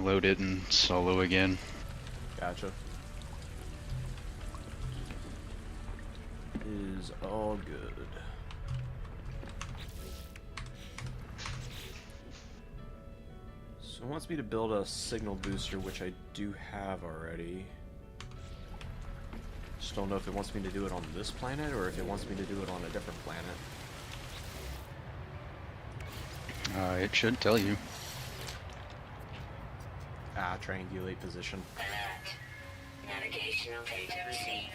reload it and solo again. Gotcha. Is all good. So it wants me to build a signal booster, which I do have already. Just don't know if it wants me to do it on this planet or if it wants me to do it on a different planet. It should tell you. Ah, triangulate position. Alert. Navigational data received.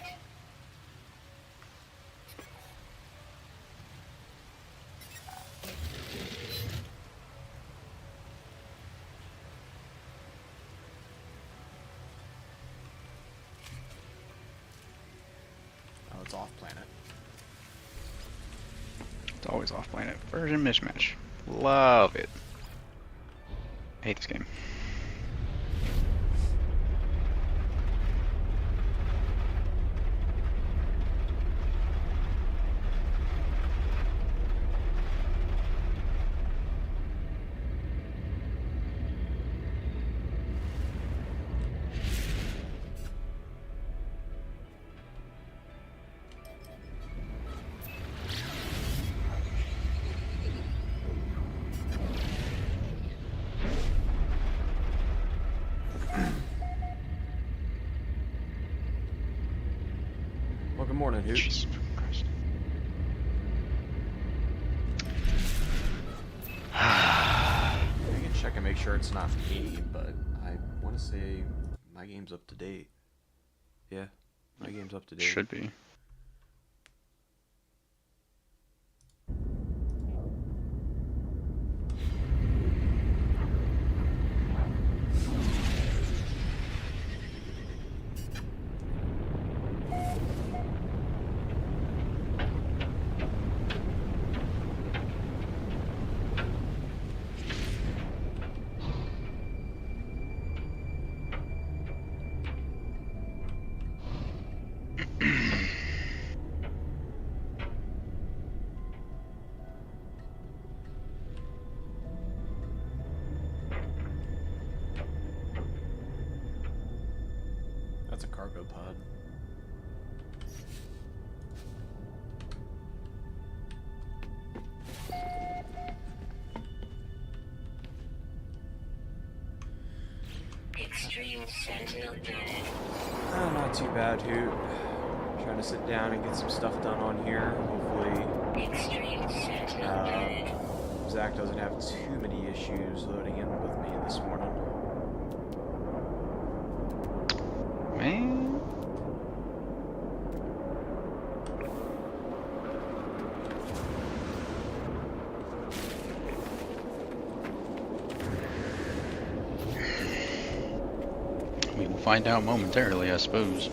Oh, it's off planet. It's always off planet. Version mismatch. Love it. I hate this game. Well, good morning, Hoot. Jesus Christ. I can check and make sure it's not me, but I want to say my game's up to date. Yeah, my game's up to date. Should be. That's a cargo pod. Extreme Sentinel unit. Oh, not too bad, Hoot. Trying to sit down and get some stuff done on here. Hopefully, Extreme Sentinel unit. Zach doesn't have too many issues loading in with me this morning. Man. We will find out momentarily, I suppose.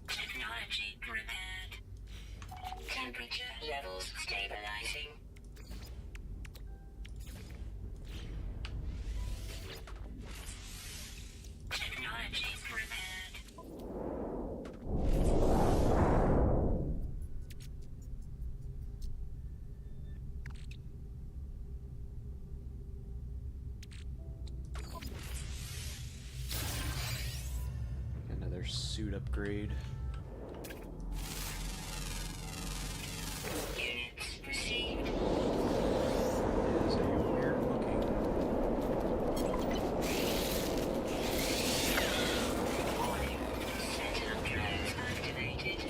Technology prepared. Temperature levels stabilizing. Technology prepared. Another suit upgrade. Units received. Is a weird looking. Warning. Sentinel drones activated.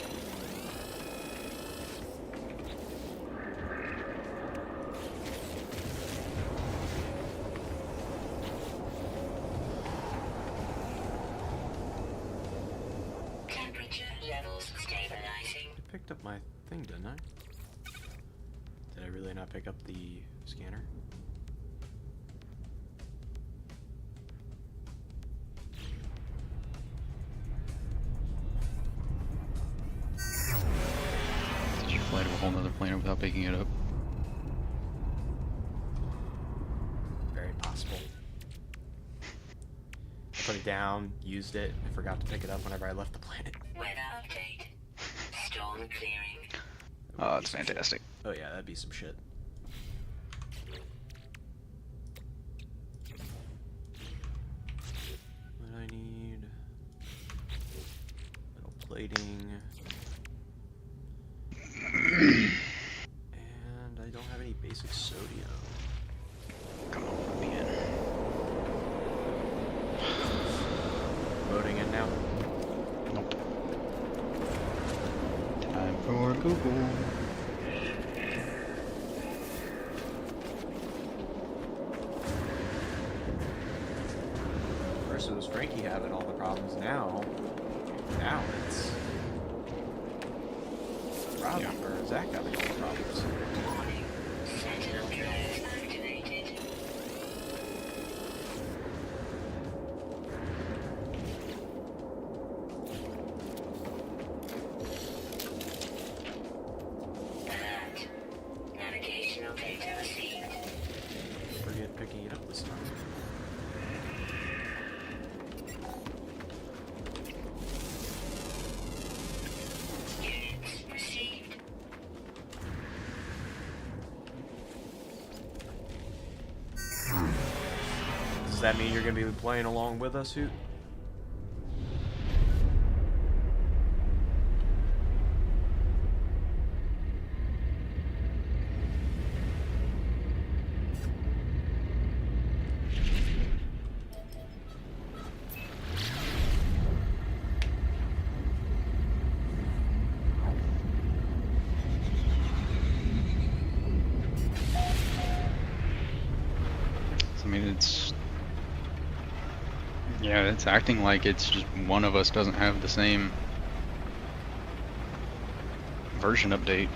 Temperature levels stabilizing. I picked up my thing, didn't I? Did I really not pick up the scanner? Did you fly to a whole nother planet without picking it up? Very possible. Put it down, used it, and forgot to pick it up whenever I left the planet. Weather update. Storm clearing. Oh, that's fantastic. Oh yeah, that'd be some shit. plating. And I don't have any basic sodium. Come on, let me in. Loading in now. Nope. Time for Google. First it was Frankie having all the problems. Now it's Rob or Zach having all the problems. Warning. Sentinel drones activated. Alert. Navigational data received. Forget picking it up this time. Units received. Does that mean you're gonna be playing along with us, Hoot? I mean, it's... Yeah, it's acting like it's just one of us doesn't have the same version update.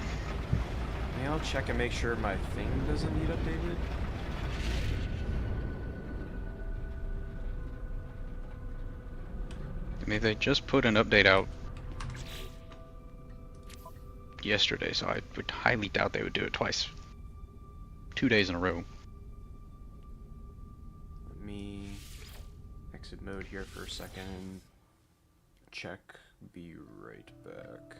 May I'll check and make sure my thing doesn't need updated? I mean, they just put an update out yesterday, so I would highly doubt they would do it twice. 2 days in a row. Let me exit mode here for a second. Check. Be right back.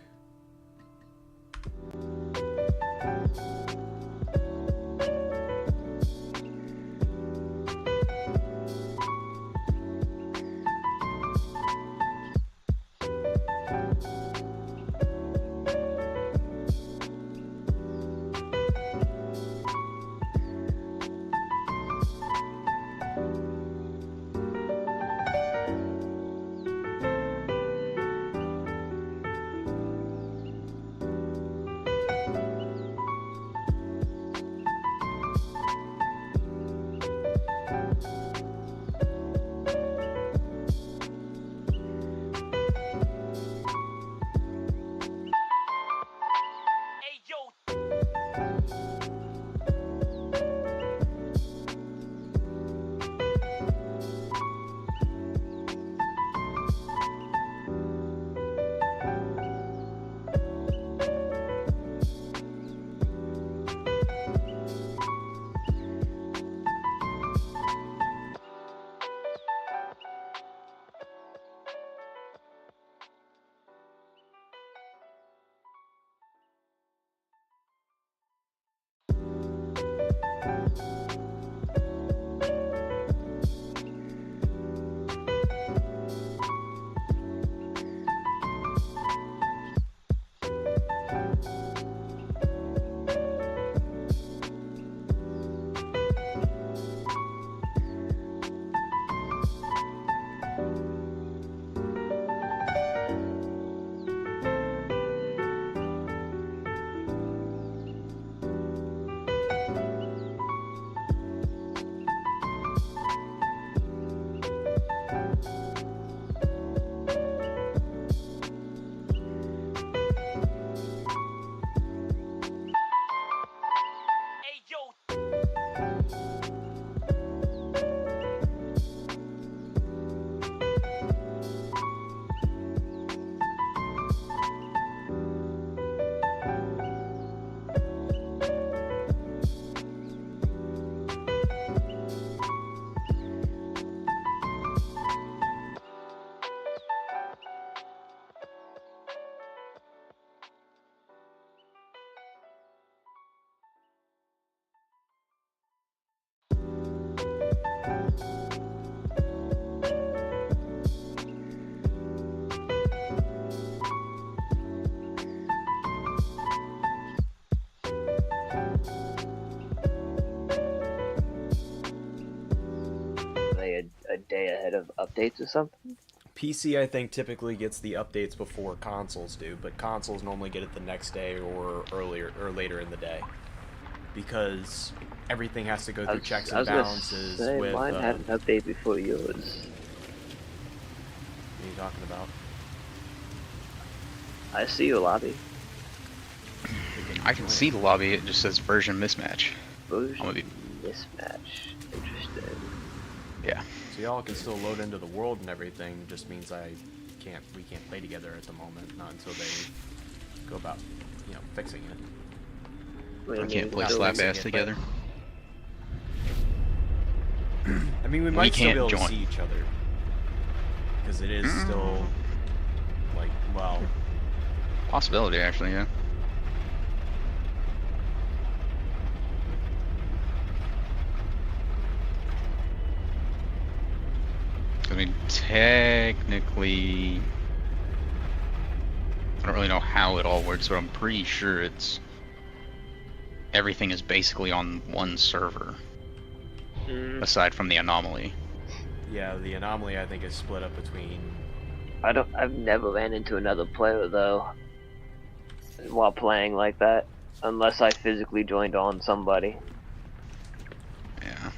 ahead of updates or something? PC, I think, typically gets the updates before consoles do, but consoles normally get it the next day or earlier or later in the day, because everything has to go through checks I and was gonna balances say with. mine had an update before yours. What are you talking about? I see your lobby. I can see the lobby, it just says version mismatch. Version gonna be- mismatch. Interesting. Yeah. So y'all can still load into the world and everything. Just means we can't play together at the moment. Not until they go about, fixing it. What do you We can't mean, play still slap missing ass it, together. I mean, we might still be can't able to join. see each other, because it is still like, well, Possibility, actually, yeah. I mean, technically, I don't really know how it all works, but I'm pretty sure everything is basically on one server, aside from the anomaly. yeah, the anomaly I think is split up between. I've never ran into another player though while playing like that, unless I physically joined on somebody. Yeah.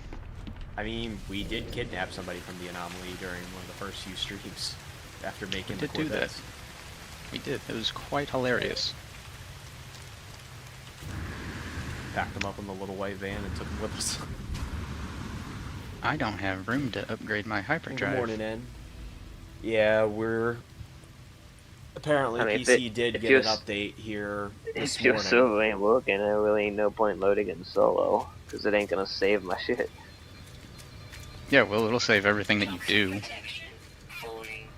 I mean, we did kidnap somebody from the anomaly during one of the first few streams after making the We did do that. Corvettes. We did. It was quite hilarious. Packed them up in the little white van and took them with us. I don't have room to upgrade my Good hyperdrive. morning, N. Yeah, we're apparently I mean, PC did if get your an update here this If your morning. server ain't working, there really ain't no point loading it in solo, because it ain't gonna save my shit. Yeah, well, it'll save everything that you do, Protection. Falling.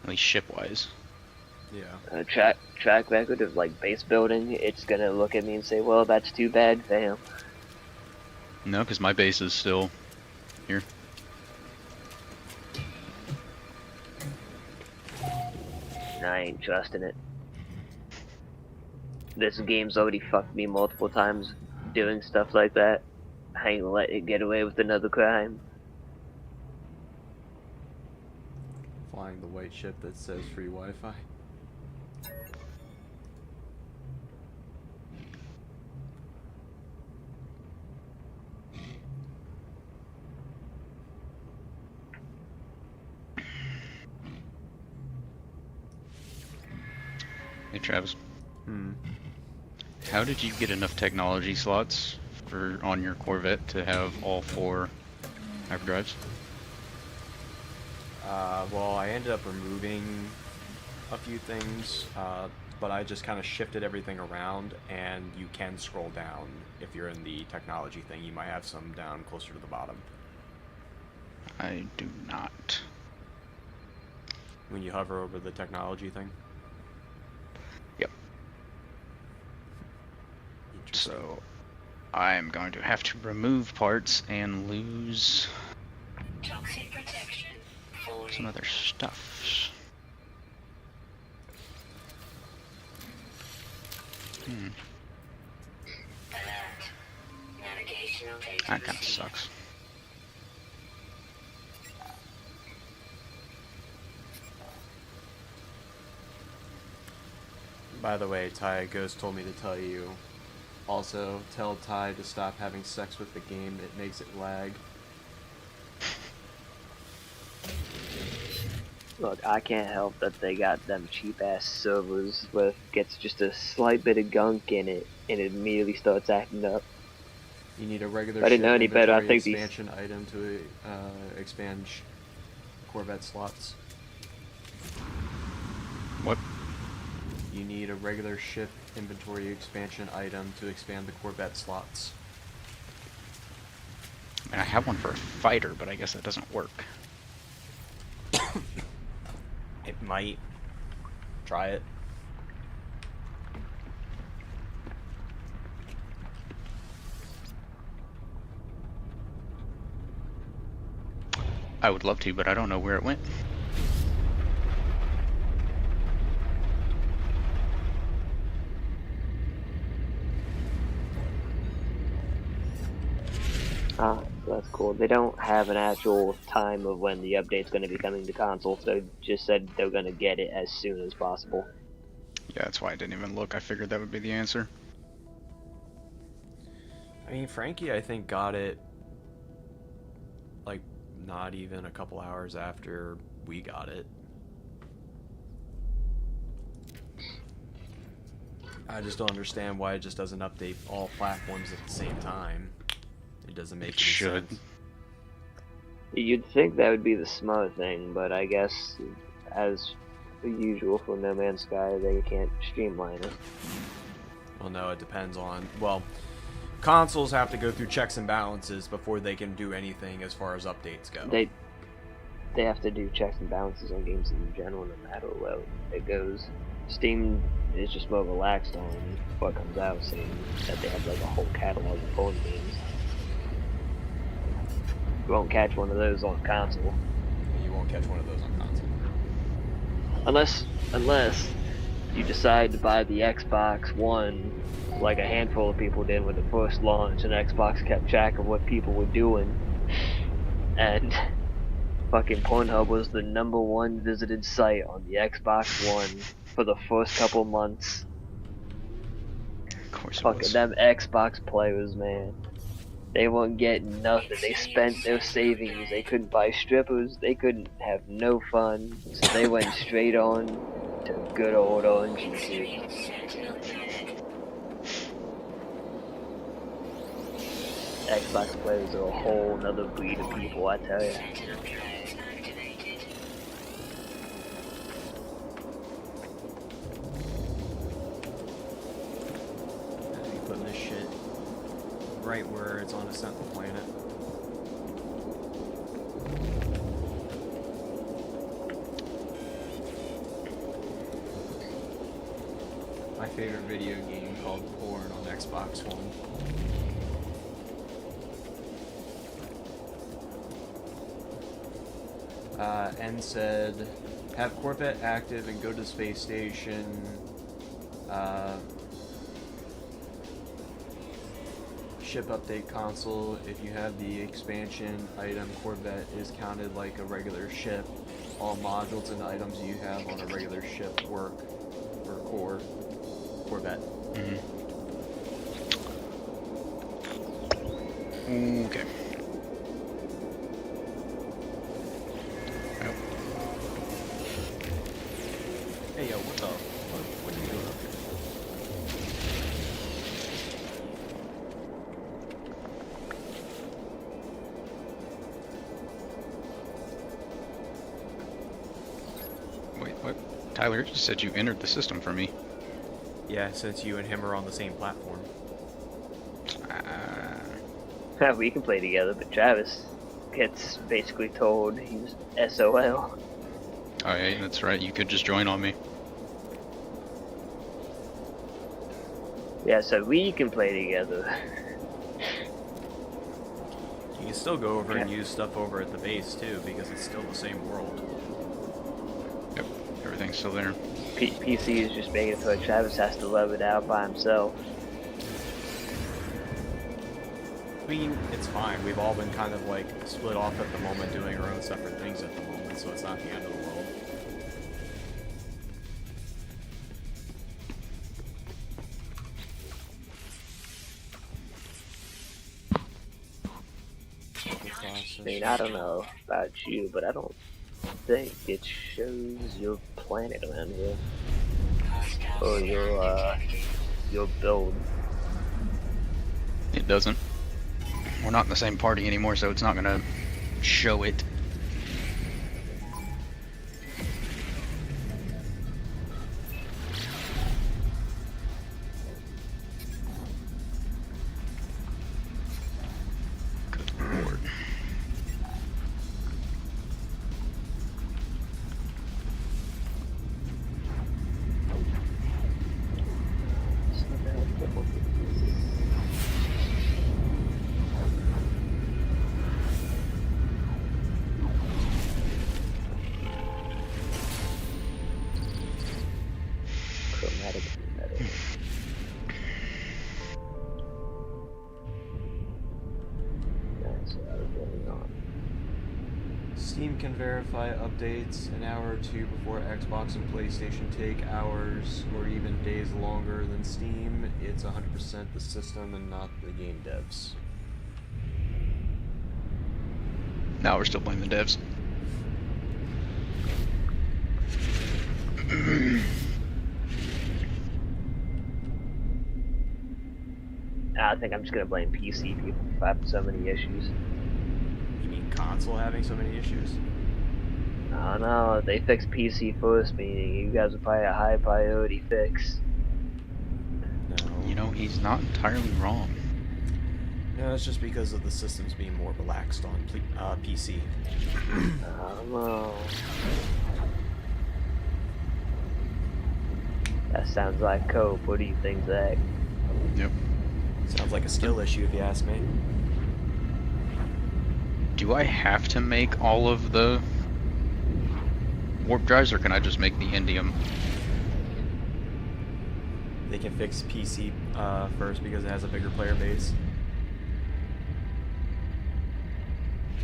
at least ship-wise. Yeah. Track record of like base building, it's gonna look at me and say, well, that's too bad, fam. No, because my base is still here. And I ain't trusting it. This game's already fucked me multiple times doing stuff like that. I ain't let it get away with another crime. Flying the white ship that says free Wi-Fi. Hey, Travis. Hmm. How did you get enough technology slots on your Corvette to have all 4 hyperdrives? Well, I ended up removing a few things, but I just kind of shifted everything around, and you can scroll down if you're in the technology thing. You might have some down closer to the bottom. I do not. When you hover over the technology thing? Yep. Interesting. So, I'm going to have to remove parts and lose Toxic protection. Falling. some other stuff. Alert. Navigational data That kind of received. sucks. By the way, Ty Ghost told me to tell you. Also, tell Ty to stop having sex with the game. It makes it lag. Look, I can't help that they got them cheap ass servers where it gets just a slight bit of gunk in it and it immediately starts acting up. You need a regular If I didn't ship know any better, I inventory think these- expansion item to expand Corvette slots. What? You need a regular ship inventory expansion item to expand the Corvette slots. I mean, I have one for a fighter, but I guess that doesn't work. It might. Try it. I would love to, but I don't know where it went. That's cool. They don't have an actual time of when the update's going to be coming to consoles. They just said they're going to get it as soon as possible. Yeah, that's why I didn't even look. I figured that would be the answer. I mean, Frankie, I think, got it, like, not even a couple hours after we got it. I just don't understand why it just doesn't update all platforms at the same time. It doesn't make It any should. sense. You'd think that would be the smart thing, but I guess, as usual for No Man's Sky, they can't streamline it. Well, no, it depends on... Well, consoles have to go through checks and balances before they can do anything as far as updates go. They have to do checks and balances on games in general, no matter where it goes. Steam is just more relaxed on what comes out, saying that they have like a whole catalog of phone games. You won't catch one of those on console. You won't catch one of those on console. Unless you decide to buy the Xbox One, like a handful of people did when it first launched, and Xbox kept track of what people were doing, and fucking Pornhub was the #1 visited site on the Xbox One for the first couple months. Of course it Fucking was. them Xbox players, man. They weren't getting nothing. They spent their savings. They couldn't buy strippers. They couldn't have no fun. So they went straight on to good old RNG2. Xbox players are a whole nother breed of people, I tell ya. I'd be putting this shit right where it's on a central planet. My favorite video game called Porn on Xbox One. N said, have Corvette active and go to the space station. Ship update console. If you have the expansion item, Corvette is counted like a regular ship. All modules and items you have on a regular ship work for Corvette. Okay. Hey yo, what the? What are you doing up here? Wait, what? Tyler, you said you entered the system for me. Yeah, since you and him are on the same platform. We can play together, but Travis gets basically told he's SOL. Oh yeah, that's right. You could just join on me. Yeah, so we can play together. You can still go over and use stuff over at the base too, because it's still the same world. Yep, everything's still there. PC is just making it so Travis has to love it out by himself. I mean, it's fine. We've all been kind of like split off at the moment, doing our own separate things at the moment, so it's not the end of the world. I mean, I don't know about you, but I don't think it shows your planet around here. Or your build. It doesn't. We're not in the same party anymore, so it's not gonna show it. Good lord. Chromatic metal. That's what I Steam can verify updates an hour or two before Xbox and PlayStation take hours or even days longer than Steam. It's 100% the system and not the game devs. Now we're still blaming the devs. I think I'm just gonna blame PC people for having so many issues. You mean console having so many issues? I don't know, they fixed PC first, meaning you guys are probably a high priority fix. No. You know, he's not entirely wrong. No, it's just because of the systems being more relaxed on PC. I don't know. That sounds like cope. What do you think, Zach? Yep. Sounds like a skill issue if you ask me. Do I have to make all of the warp drives, or can I just make the indium? They can fix PC first because it has a bigger player base.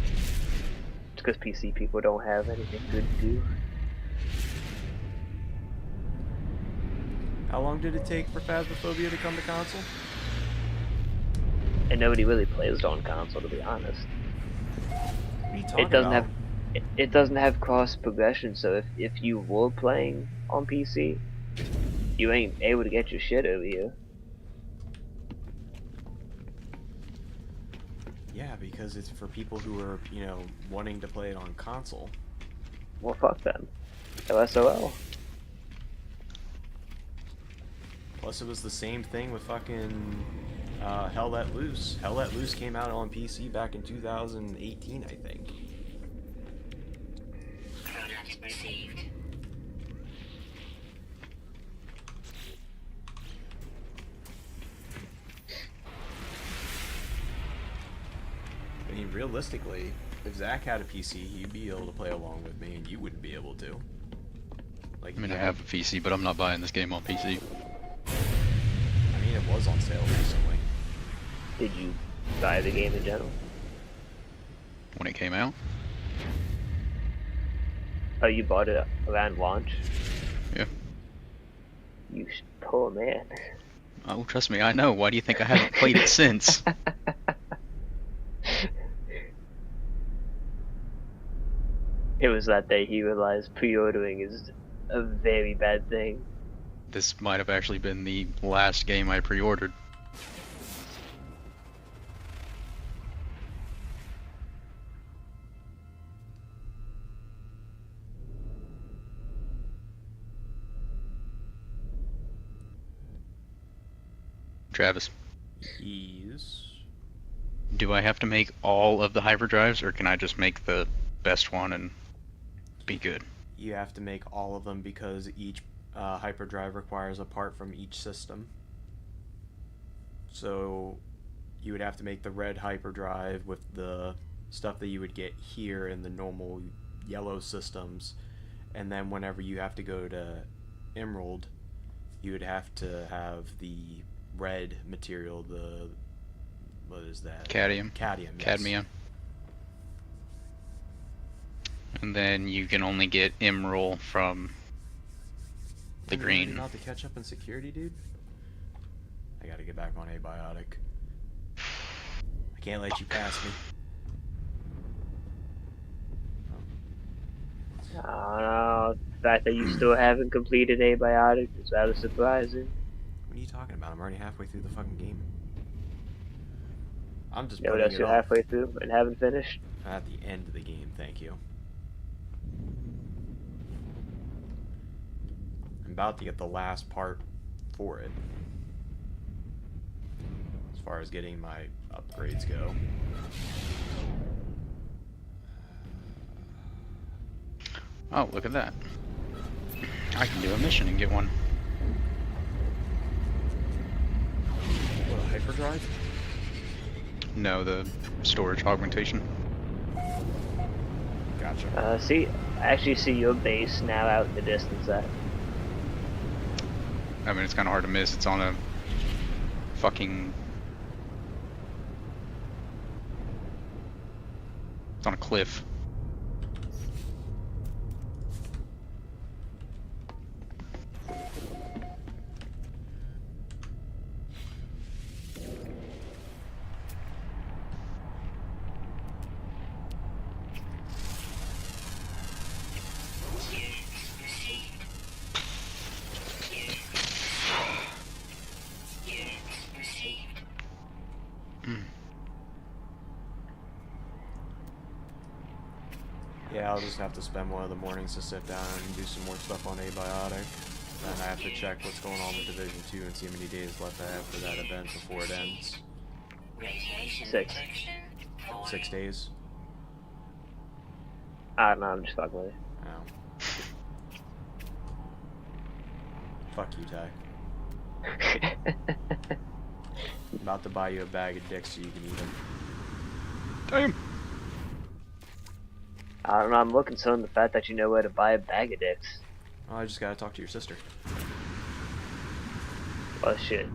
It's because PC people don't have anything good to do. How long did it take for Phasmophobia to come to console? And nobody really plays on console, to be honest. What are you talking It doesn't about? have it doesn't have cross progression, so if you were playing on PC, you ain't able to get your shit over here. Yeah, because it's for people who are, you know, wanting to play it on console. Well, fuck them. LSOL. Plus, it was the same thing with fucking Hell Let Loose. Hell Let Loose came out on PC back in 2018, I think. Product received. I mean, realistically, if Zach had a PC, he'd be able to play along with me, and you wouldn't be able to. Like, I mean, I have a PC, but I'm not buying this game on PC. I mean, it was on sale recently. Did you buy the game in general? When it came out? Oh, you bought it around launch? Yeah. You poor man. Oh, trust me, I know. Why do you think I haven't played it since? It was that day he realized pre-ordering is a very bad thing. This might have actually been the last game I pre-ordered. Travis, Yes. do I have to make all of the hyperdrives, or can I just make the best one and be good? You have to make all of them because each hyperdrive requires a part from each system. So you would have to make the red hyperdrive with the stuff that you would get here in the normal yellow systems, and then whenever you have to go to Emerald, you would have to have the red material, the what is that? Cadmium. Cadmium. Yes. Cadmium. And then you can only get emerald from the You ready green. Not to catch up in security, dude. I gotta get back on abiotic. I can't let you pass me. I don't know. The fact that you still haven't completed Abiotic is rather surprising. What are you talking about? I'm already halfway through the fucking game. I'm just You know what putting else it you're off. halfway through and haven't finished? At the end of the game, thank you. I'm about to get the last part for it. As far as getting my upgrades go. Oh, look at that. I can do a mission and get one. What, a hyperdrive? No, the storage augmentation. Gotcha. See, I actually see your base now out in the distance. I mean, it's kind of hard to miss. It's on a fucking... It's on a cliff. I'll just have to spend one of the mornings to sit down and do some more stuff on Abiotic. Then I have to check what's going on with Division 2 and see how many days left I have for that event before it ends. Radiation 6. protection. 6 days? I don't know, I'm just fucking with it. Oh. Fuck you, Ty. I'm about to buy you a bag of dicks so you can eat them. Damn. I don't know, I'm more concerned with the fact that you know where to buy a bag of dicks. Oh, I just gotta talk to your sister. Oh shit.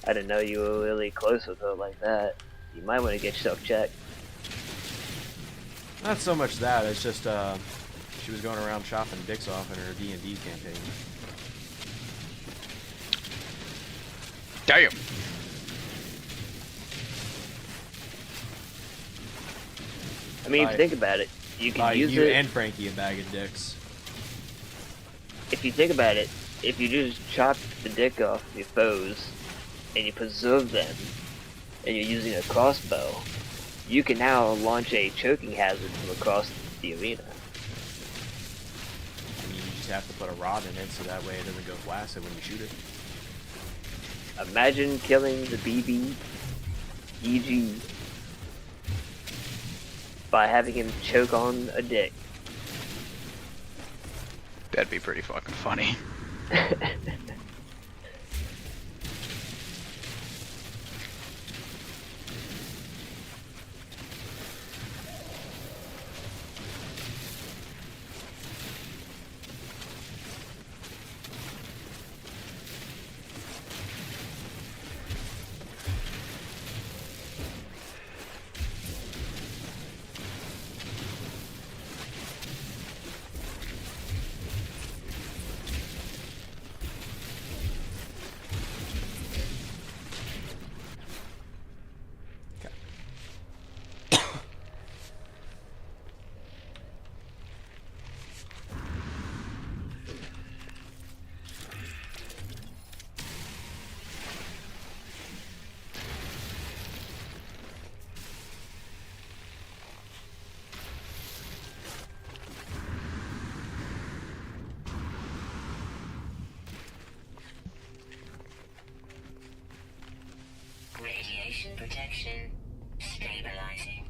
I didn't know you were really close with her like that. You might want to get yourself checked. Not so much that, it's just, she was going around chopping dicks off in her D&D campaign. Damn. I mean, if Bye. you think about it, you can Buy use you it. and Frankie a bag of dicks. If you think about it, if you just chop the dick off your foes and you preserve them, and you're using a crossbow, you can now launch a choking hazard from across the arena. I mean, you just have to put a rod in it so that way it doesn't go flaccid when you shoot it. Imagine killing the BB-EG by having him choke on a dick. That'd be pretty fucking funny. Radiation protection. Stabilizing.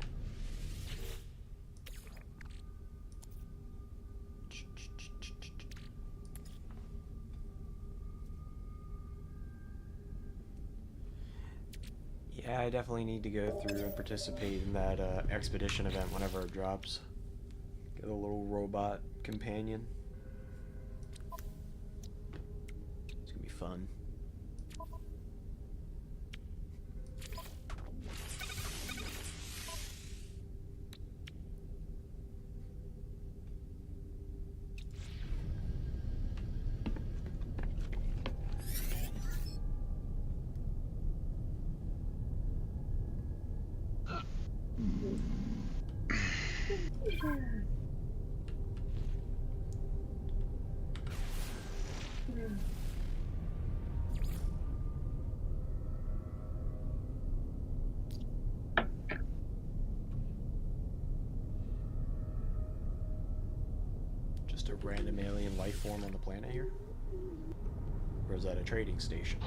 Yeah, I definitely need to go through and participate in that expedition event whenever it drops. Get a little robot companion. It's gonna be fun. Just a random alien life form on the planet here? Or is that a trading station?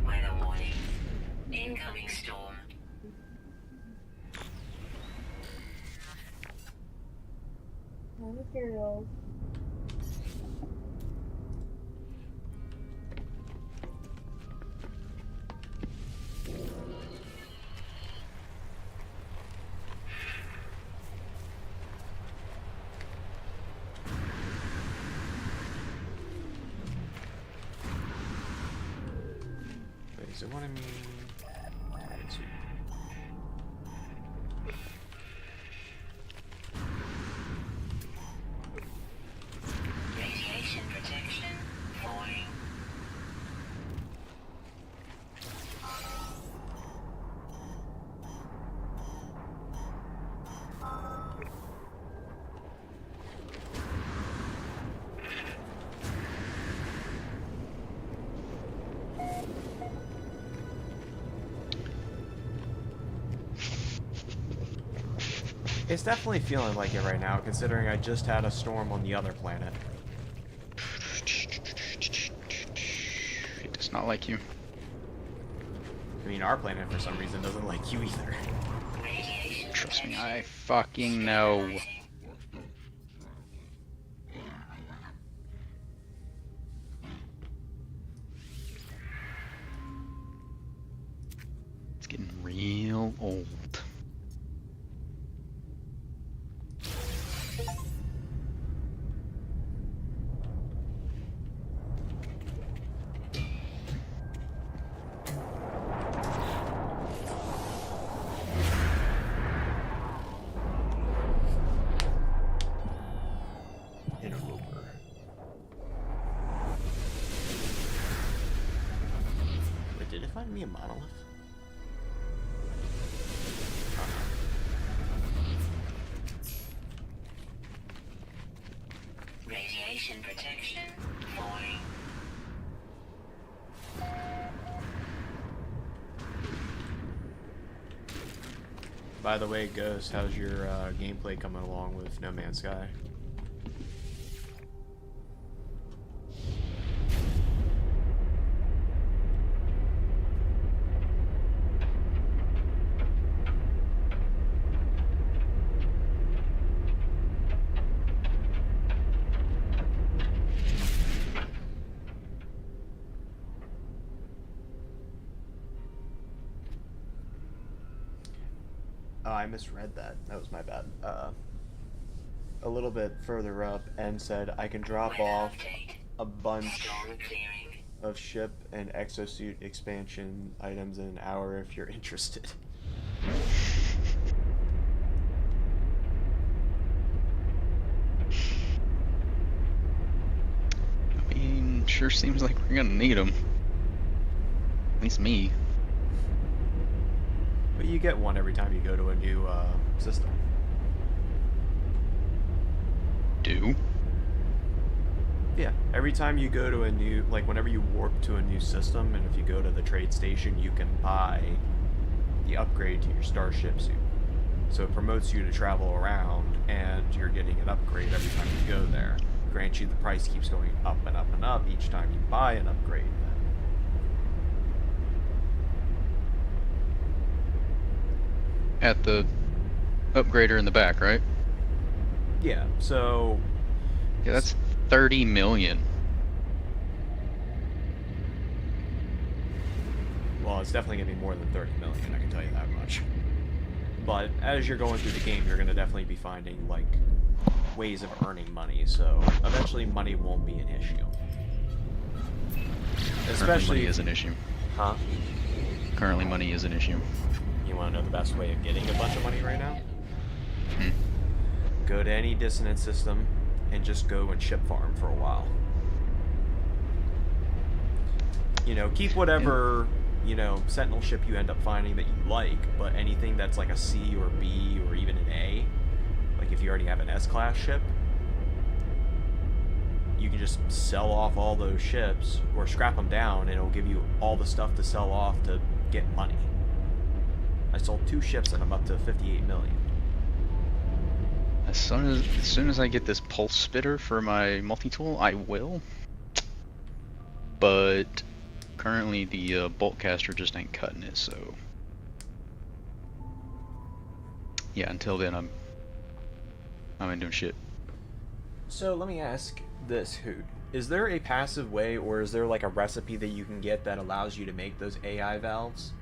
Weather warning. Incoming storm. Materials. Wait, is it wanting me? Let's see. Radiation protection. Falling. It's definitely feeling like it right now, considering I just had a storm on the other planet. It does not like you. I mean, our planet for some reason doesn't like you either. Radiation Trust me, protection. I fucking know. Stabilizing. It's getting real old. Interloper. Wait, did it find me a monolith? Radiation protection falling. By the way, Ghost, how's your gameplay coming along with No Man's Sky? Oh, I misread that. That was my bad. A little bit further up, and said I can drop Weather off update. a bunch Storm clearing. of ship and exosuit expansion items in an hour if you're interested. I mean, sure seems like we're gonna need them. At least me. But you get one every time you go to a new system. Do? Yeah, every time you go to a new, like whenever you warp to a new system, and if you go to the trade station, you can buy the upgrade to your starship suit. So it promotes you to travel around, and you're getting an upgrade every time you go there. Grant you, the price keeps going up and up and up each time you buy an upgrade. At the upgrader in the back, right? Yeah, so Yeah, that's 30 million. well, it's definitely going to be more than 30 million, I can tell you that much. But as you're going through the game, you're going to definitely be finding, like, ways of earning money, so eventually money won't be an issue. Currently money is an issue. Huh? Currently money is an issue. You want to know the best way of getting a bunch of money right now? Hmm. Go to any dissonance system and just go and ship farm for a while. You know, keep whatever, you know, Sentinel ship you end up finding that you like, but anything that's like a C or B or even an A, like if you already have an S-class ship, you can just sell off all those ships or scrap them down and it'll give you all the stuff to sell off to get money. I sold 2 ships and I'm up to 58 million. As soon as I get this pulse spitter for my multi-tool, I will. But currently the bolt caster just ain't cutting it, so yeah. Until then, I ain't doing shit. So let me ask this, Hoot. Is there a passive way, or is there like a recipe that you can get that allows you to make those AI valves?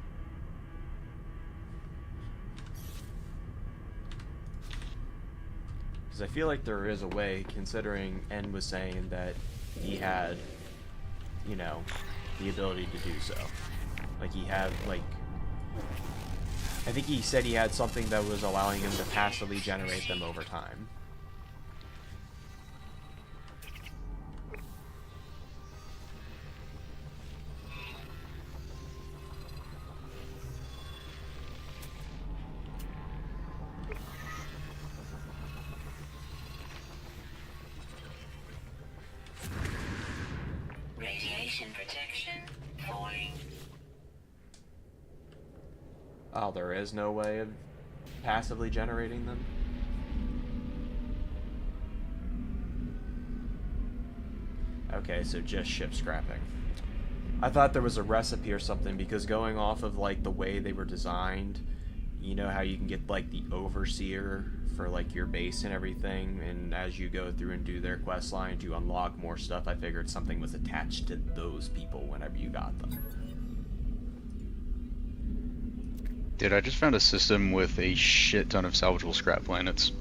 Because I feel like there is a way, considering N was saying that he had, you know, the ability to do so. Like he had, like, I think he said he had something that was allowing him to passively generate them over time. Radiation protection falling. Oh, there is no way of passively generating them? Okay, so just ship scrapping. I thought there was a recipe or something, because going off of like the way they were designed, you know how you can get like the overseer for like your base and everything, and as you go through and do their quest lines, you unlock more stuff. I figured something was attached to those people whenever you got them. Dude, I just found a system with a shit ton of salvageable scrap planets.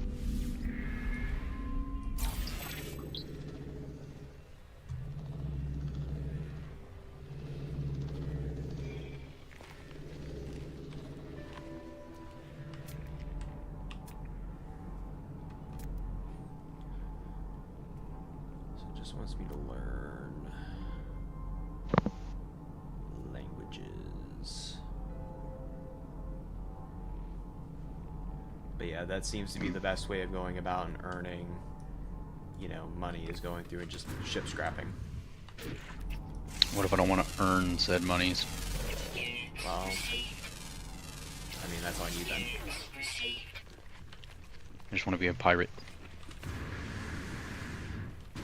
So it just wants me to learn languages. But yeah, that seems to be the best way of going about and earning, you know, money, is going through and just ship scrapping. What if I don't want to earn said monies? Well, I mean, that's on you then. I just want to be a pirate. I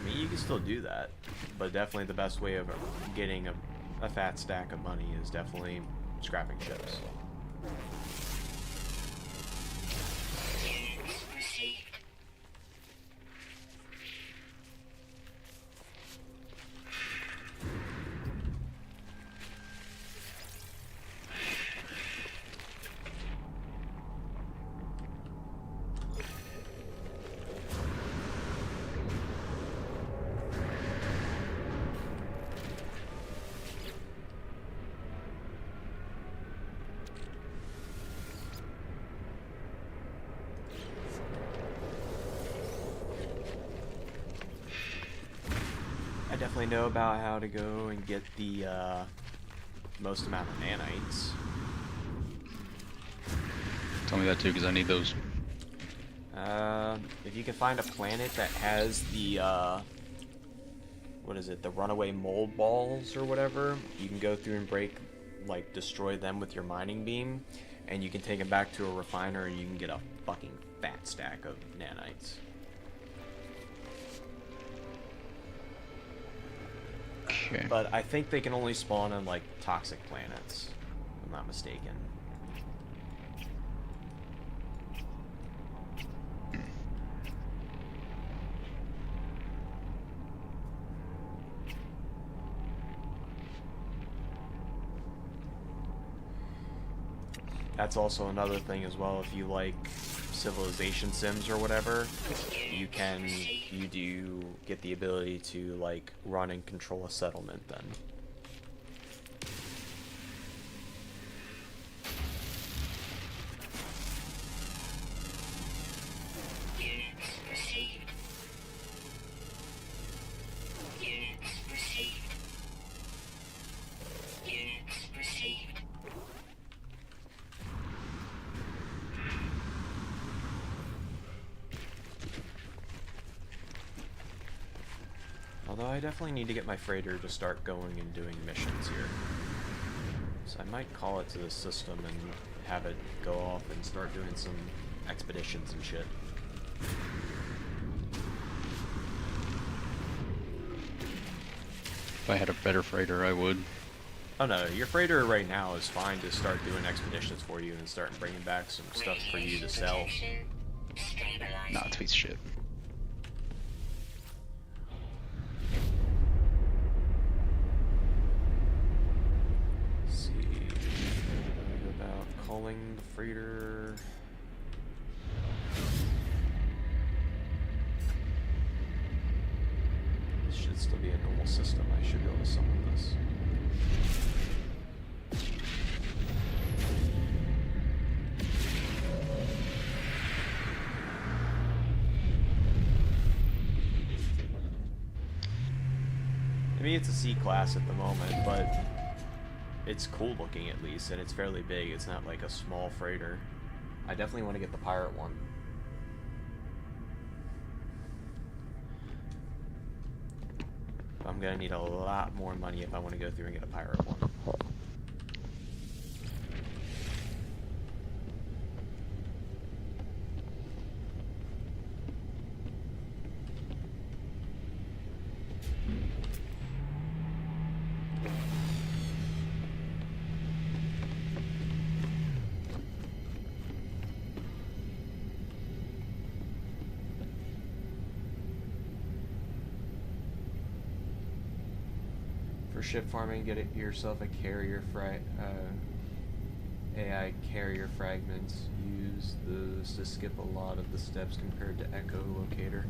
mean, you can still do that, but definitely the best way of getting a fat stack of money is definitely scrapping ships. I definitely know about how to go and get the most amount of nanites. Tell me that too, because I need those. If you can find a planet that has the, what is it, the runaway mold balls or whatever, you can go through and destroy them with your mining beam, and you can take them back to a refiner and you can get a fucking fat stack of nanites. Okay. But I think they can only spawn on, like, toxic planets, if I'm not mistaken. That's also another thing as well. If you like civilization sims or whatever, you do get the ability to like run and control a settlement then. Although I definitely need to get my freighter to start going and doing missions here. So I might call it to the system and have it go off and start doing some expeditions and shit. If I had a better freighter, I would. Oh no, your freighter right now is fine to start doing expeditions for you and start bringing back some stuff for you to sell. Nah, it's a piece of shit. About calling the freighter. This should still be a normal system. I should be able to summon this. I mean, it's a C class at the moment, but it's cool looking at least, and it's fairly big. It's not like a small freighter. I definitely want to get the pirate one. I'm gonna need a lot more money if I want to go through and get a pirate one. For ship farming, yourself a carrier AI carrier fragments. Use those to skip a lot of the steps compared to echolocator.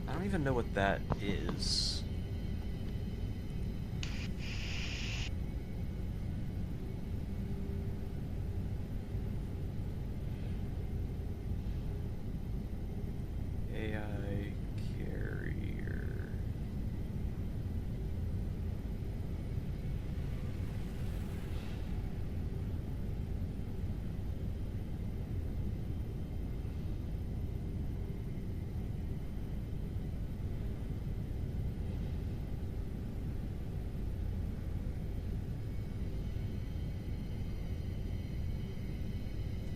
I don't even know what that is. AI carrier.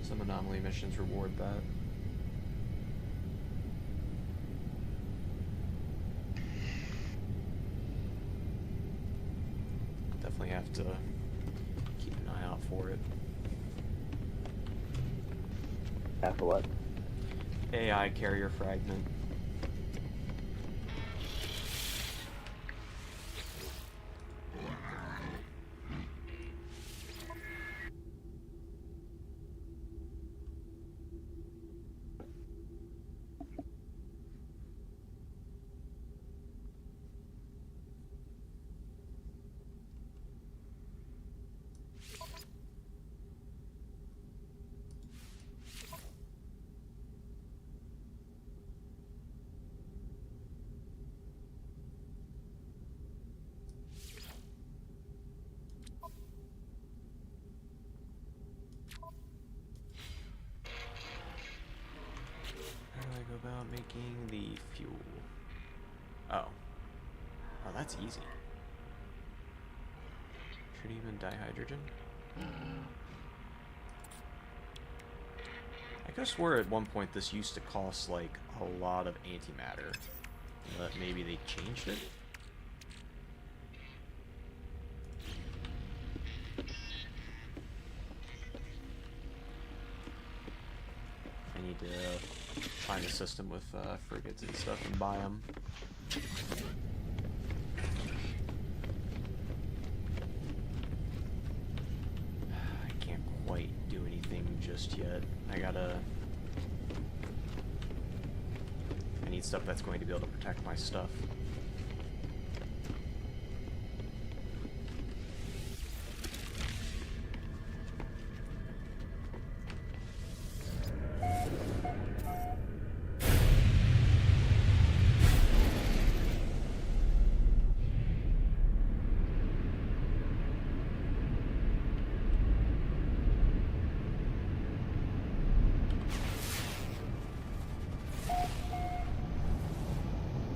Some anomaly missions reward that. Definitely have to keep an eye out for it. After what? AI carrier fragment. How do I go about making the fuel? Oh. Oh, that's easy. Tritium and dihydrogen? I could have swore at one point this used to cost like a lot of antimatter, but maybe they changed it? I need to find a system with frigates and stuff and buy them. I can't quite do anything just yet. I need stuff that's going to be able to protect my stuff.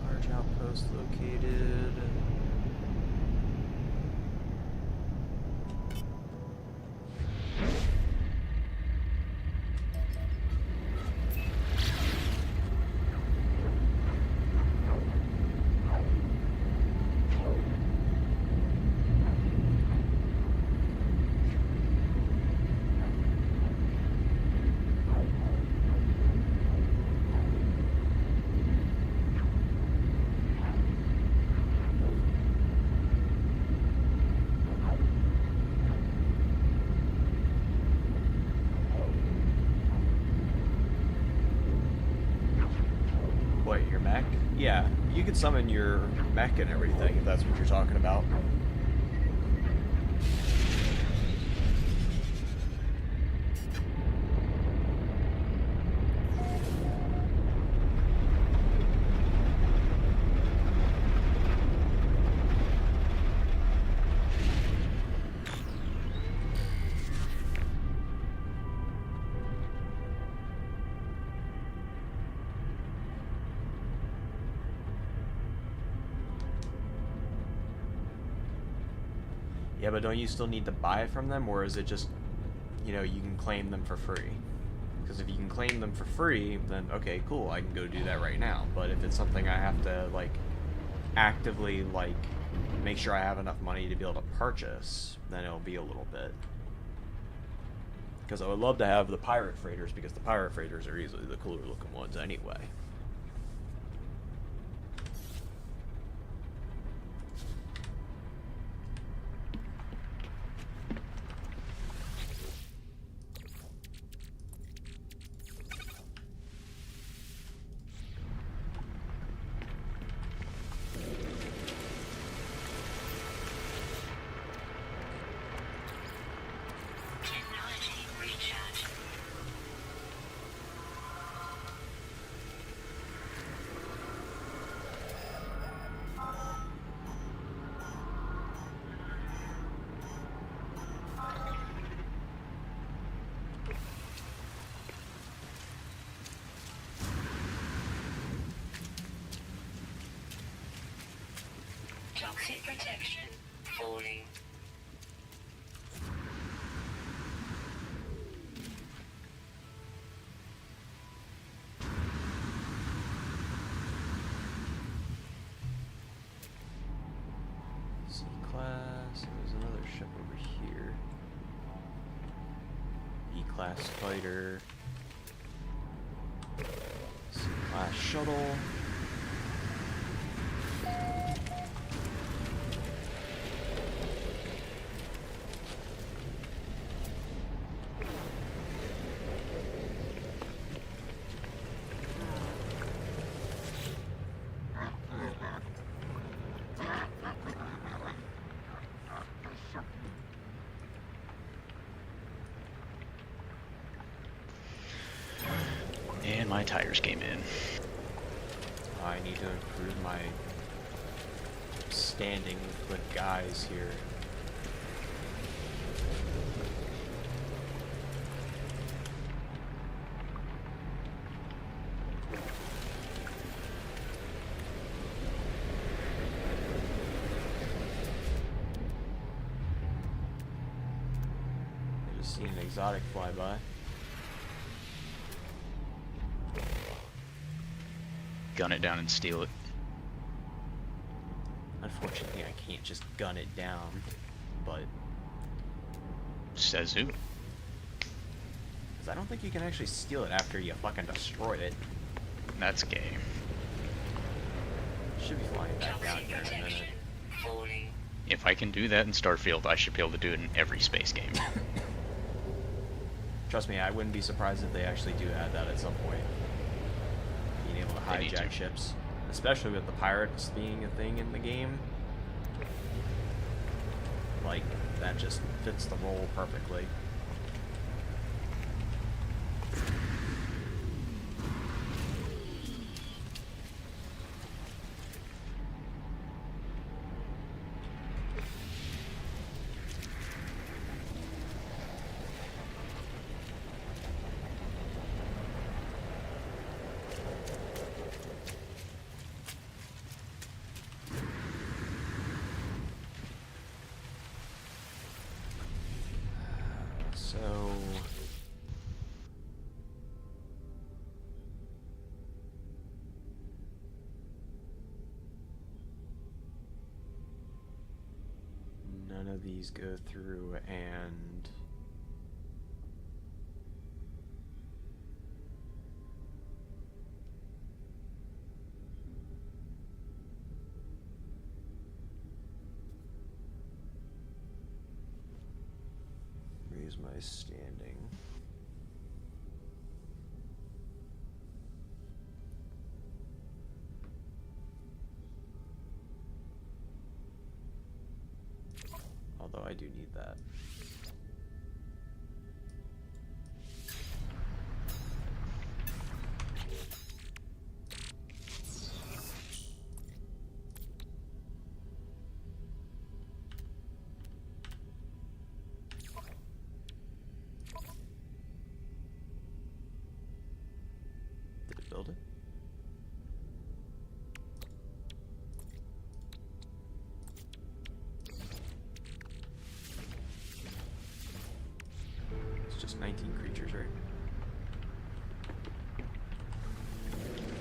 Large outpost located. What, your mech? Yeah, you could summon your mech and everything if that's what you're talking about. Yeah, but don't you still need to buy it from them, or is it just, you know, you can claim them for free? Because if you can claim them for free, then okay, cool, I can go do that right now. But if it's something I have to, like, actively, like, make sure I have enough money to be able to purchase, then it'll be a little bit. Because I would love to have the pirate freighters, because the pirate freighters are easily the cooler looking ones anyway. Toxic protection. Falling. C-class. There's another ship over here. E-class fighter. C-class shuttle. And my tires came in. I need to improve my standing with guys here. I just seen an exotic fly by. Gun it down and steal it. Unfortunately, I can't just gun it down, but Says who? 'cause I don't think you can actually steal it after you fucking destroyed it. That's gay. Should be flying back down Toxic here in a minute. protection. Falling. If I can do that in Starfield, I should be able to do it in every space game. Trust me, I wouldn't be surprised if they actually do add that at some point. Being able to They need hijack to. ships, especially with the pirates being a thing in the game. Like, that just fits the role perfectly. So none of these go through, and raise my standing. Although I do need that. Did it build it? It's just 19 creatures, right?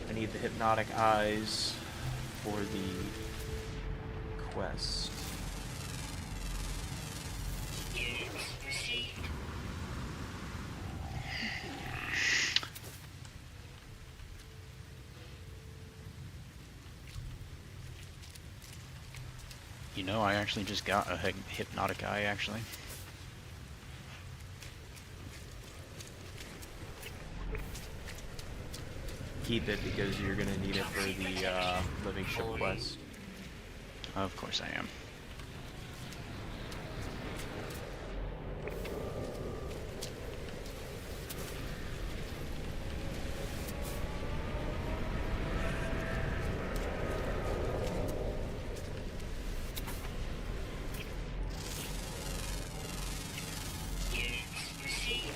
I need the hypnotic eyes for the quest. Units received. You know, I actually just got a hypnotic eye, actually. Keep it because you're gonna need it for the living ship quest. Of course I am. Units received.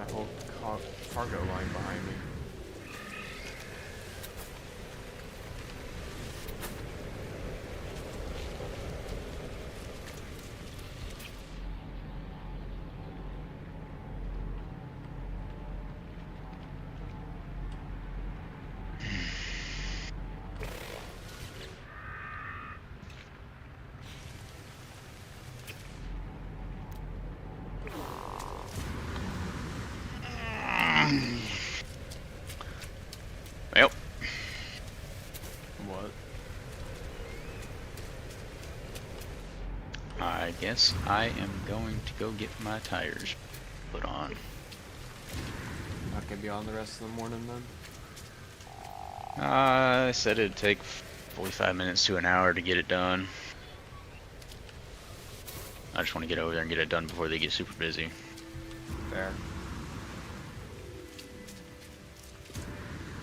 that whole cargo line behind me. Well, What? I guess I am going to go get my tires put on. Not gonna be on the rest of the morning then? I said it'd take 45 minutes to an hour to get it done. I just want to get over there and get it done before they get super busy. Fair.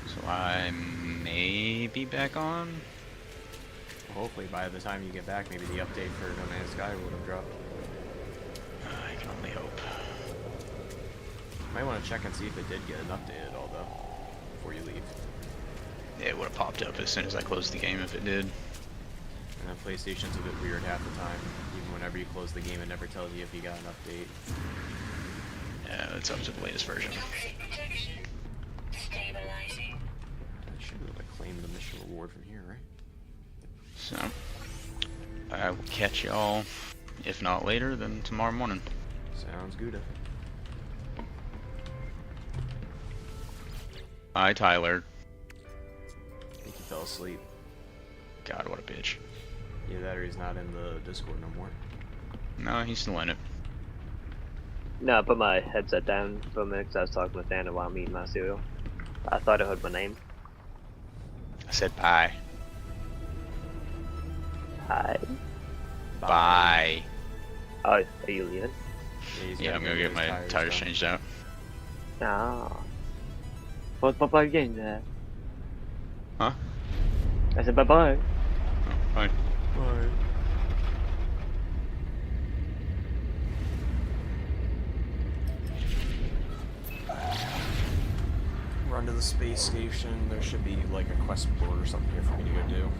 So I may be back on. Well, hopefully by the time you get back, maybe the update for No Man's Sky would have dropped. I can only hope. Might want to check and see if it did get an update at all, though, before you leave. Yeah, it would have popped up as soon as I closed the game if it did. And then PlayStation's a bit weird half the time. Even whenever you close the game, it never tells you if you got an update. Yeah, it's up to the latest version. Toxic protection. Stabilizing. I should be able to claim the mission reward from here, right? So, I will catch y'all, if not later, then tomorrow morning. Sounds good. Hi, Tyler. I think he fell asleep. God, what a bitch. Either that or he's not in the Discord no more. No, he's still in it. No, I put my headset down for a minute because I was talking with Anna while I'm eating my cereal. I thought I heard my name. I said bye. Hi. Bye. Oh, are you leaving? he's Yeah, gotta I'm gonna go get my his tires done. changed out. Ah. What bye-bye again there? Huh? I said bye-bye. Oh, fine. Bye. Run to the space station. There should be like a quest board or something here for me to go do.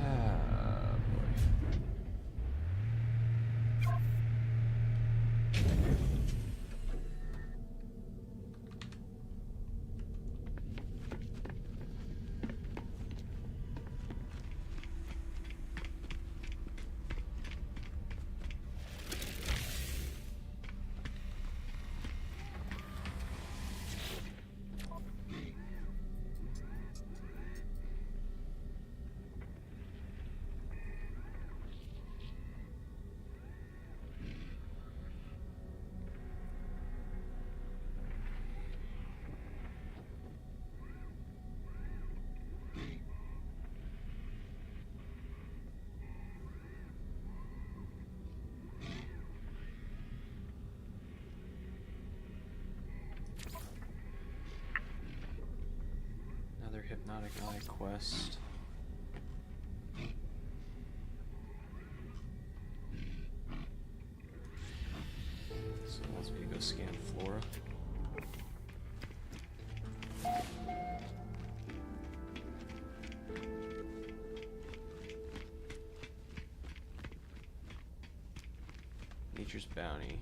Ah, boy. Another hypnotic eye quest. So let's me go scan Flora. Nature's Bounty.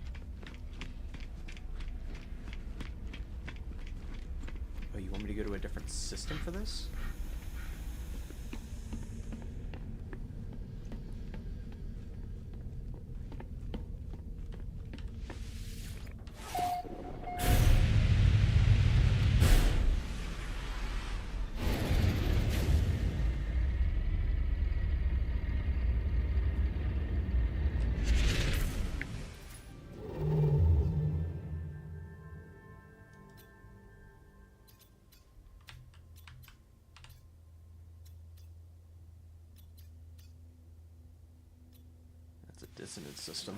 Oh, you want me to go to a different system for this? That's a dissonance system.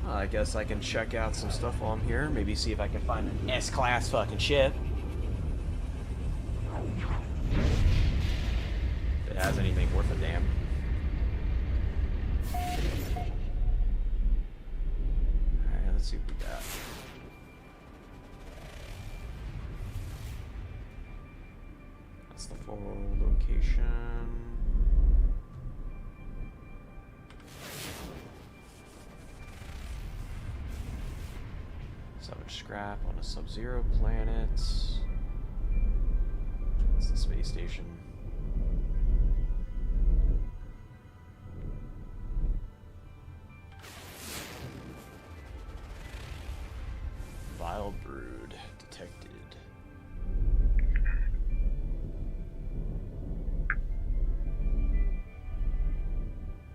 I guess I can check out some stuff while I'm here. Maybe see if I can find an S-class fucking ship. If it has anything worth a damn. Alright, let's see what we got. That's the full location. Salvage scrap on a sub-zero planet. It's the space station. Vile brood detected.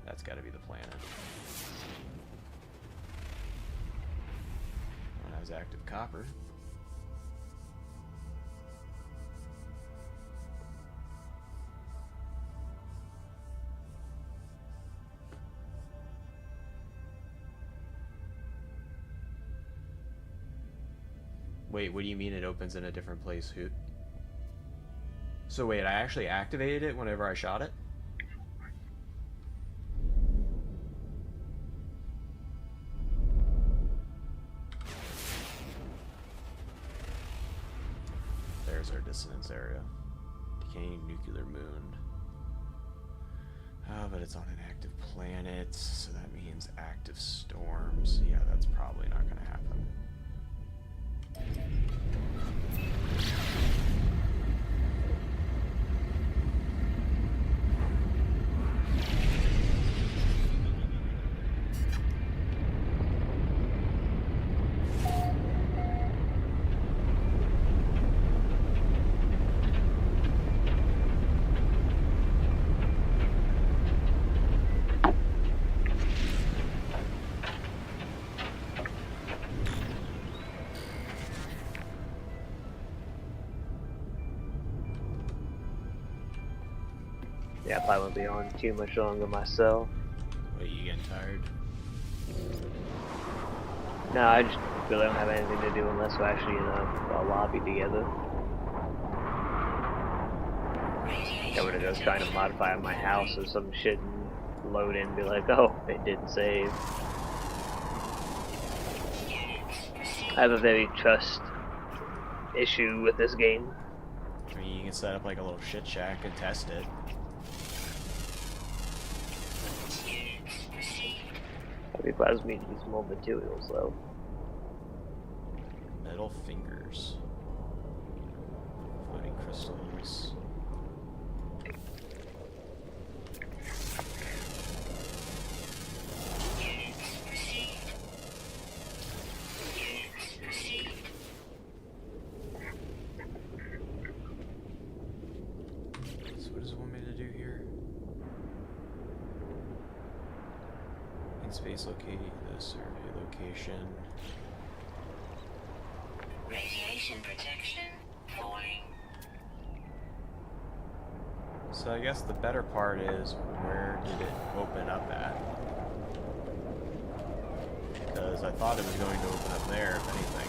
That's got to be the planet. Has active copper. Wait, what do you mean it opens in a different place, Hoot? So wait, I actually activated it whenever I shot it? There's our dissonance area. Decaying nuclear moon. Oh, but it's on an active planet, so that means active storms. Yeah, that's probably not going to happen. Yeah, I probably won't be on too much longer myself. Wait, you getting tired? No, I just really don't have anything to do unless we're actually in a lobby together. I would have just trying to modify my house or some shit and load in and be like, oh, it didn't save. I have a very trust issue with this game. I mean, you can set up like a little shit shack and test it. It requires me to use more materials though. Metal fingers. Floating crystals. So what does it want me to do here? In space locate the survey location. Radiation protection falling. So I guess the better part is, where did it open up at? Because I thought it was going to open up there, if anything.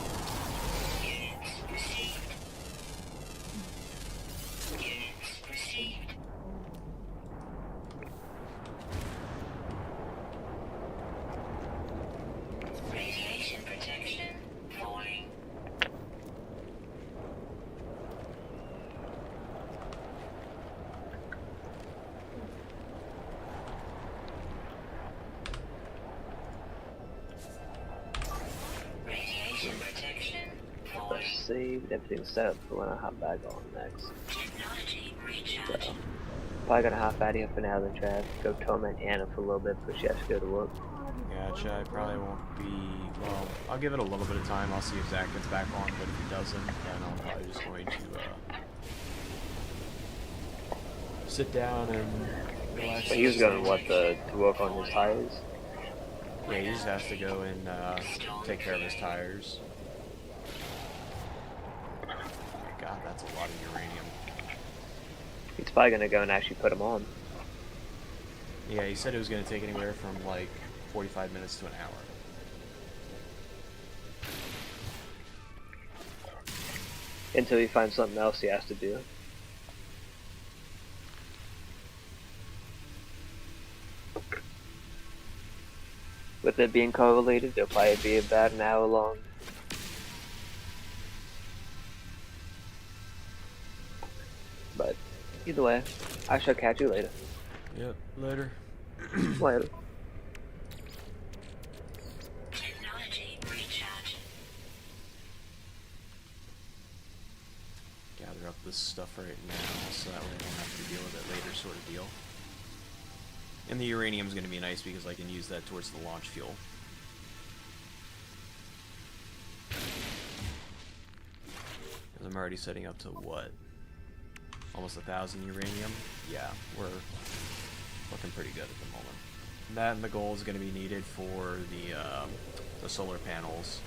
Radiation protection falling. Radiation protection saved, everything's set up for when I hop back on next. Technology So, recharge. probably gonna hop out of here for now then, Trav. Go torment Anna for a little bit, but she has to go to work. Gotcha, I probably won't be, well, I'll give it a little bit of time, I'll see if Zach gets back on, but if he doesn't, then I'm probably just going to, sit down and relax. But he was going, to work on his tires? Yeah, he just has to go and, take care of his tires. God, that's a lot of uranium. He's probably gonna go and actually put them on. Yeah, he said it was going to take anywhere from, like, 45 minutes to an hour. Until he finds something else he has to do. With it being correlated, it'll probably be about an hour long. But either way, I shall catch you later. Yep, later. Later. Technology recharge. Gather up this stuff right now, so that way I don't have to deal with it later, sort of deal. And the uranium's going to be nice because I can use that towards the launch fuel. Because I'm already setting up to what? Almost 1,000 uranium? Yeah, we're looking pretty good at the moment. That and the gold is going to be needed for the solar panels.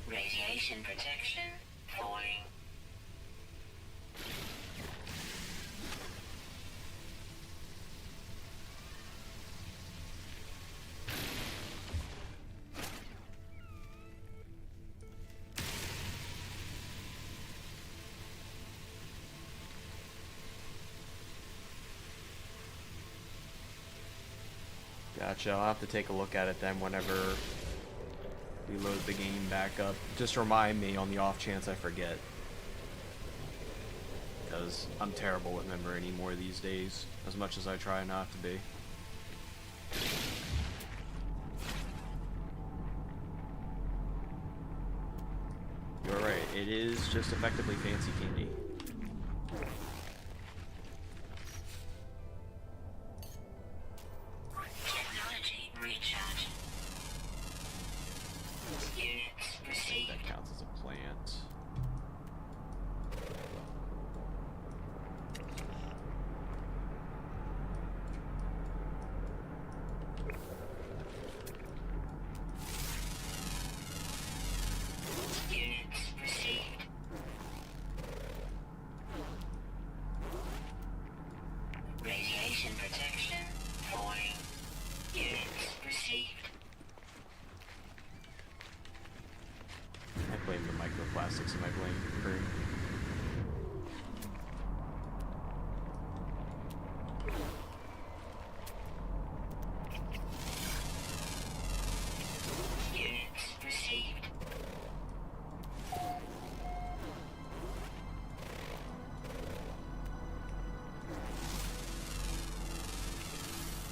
Radiation protection falling. Gotcha, I'll have to take a look at it then whenever we load the game back up. Just remind me on the off chance I forget. Because I'm terrible with memory anymore these days, as much as I try not to be. You're right, it is just effectively fancy candy. Technology recharge. Units received. That counts as a plant. Units received. Radiation protection falling. Units received. I blame the microplastics in my brain. Units received.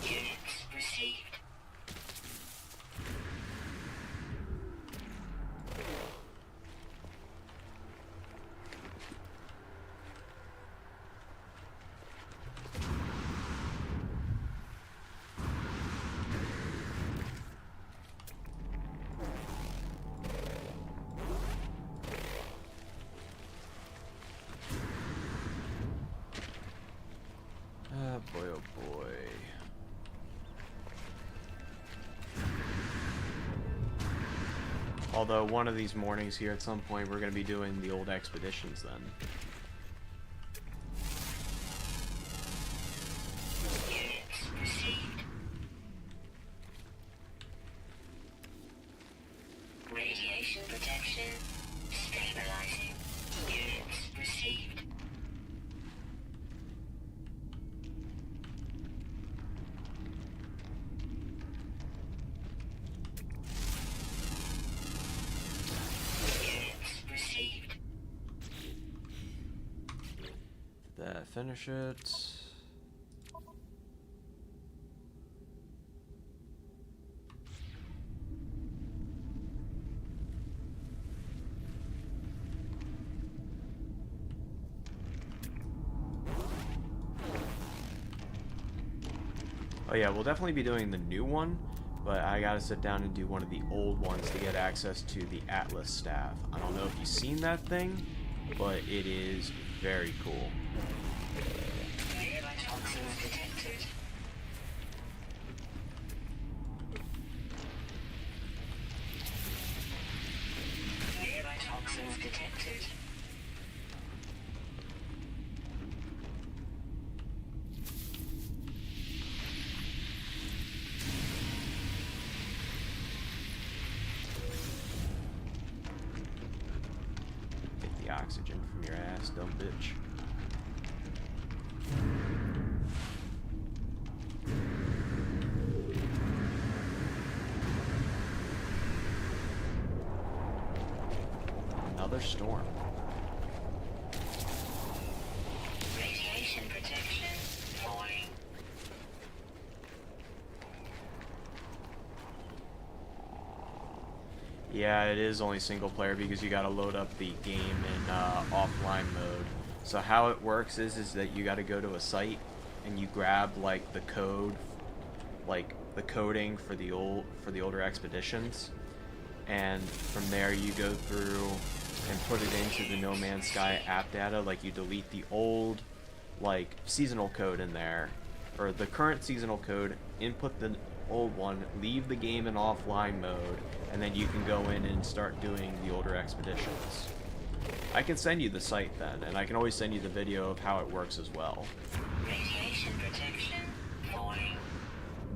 Units received. Ah, boy, oh boy. Although one of these mornings here at some point we're going to be doing the old expeditions then. Units received. Radiation protection stabilizing. Units received. Units received. That finish it. Oh yeah, we'll definitely be doing the new one, but I gotta sit down and do one of the old ones to get access to the Atlas staff. I don't know if you've seen that thing, but it is very cool. Nearby toxins detected. Nearby toxins detected. Take the oxygen from your ass, dumb bitch. Another storm. Radiation protection falling. Yeah, it is only single player because you gotta load up the game in offline mode. So how it works is that you gotta go to a site and you grab like the code, like the coding for the older expeditions, and from there you go through and put it into the No Man's Sky app data. Like you delete the old like seasonal code in there, or the current seasonal code, input the old one, leave the game in offline mode, and then you can go in and start doing the older expeditions. I can send you the site then, and I can always send you the video of how it works as well. Radiation protection falling.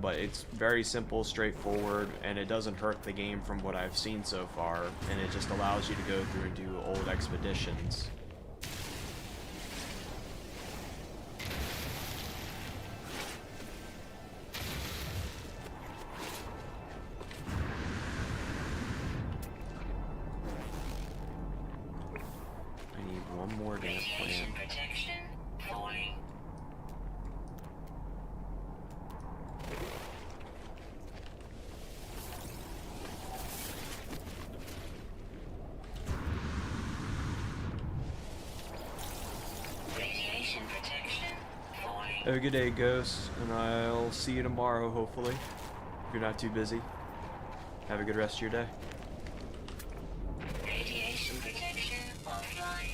But it's very simple, straightforward, and it doesn't hurt the game from what I've seen so far, and it just allows you to go through and do old expeditions. I need one more damn Radiation plant. protection falling. Radiation protection falling. Have a good day, Ghost, and I'll see you tomorrow, hopefully. If you're not too busy. Have a good rest of your day. Radiation protection offline.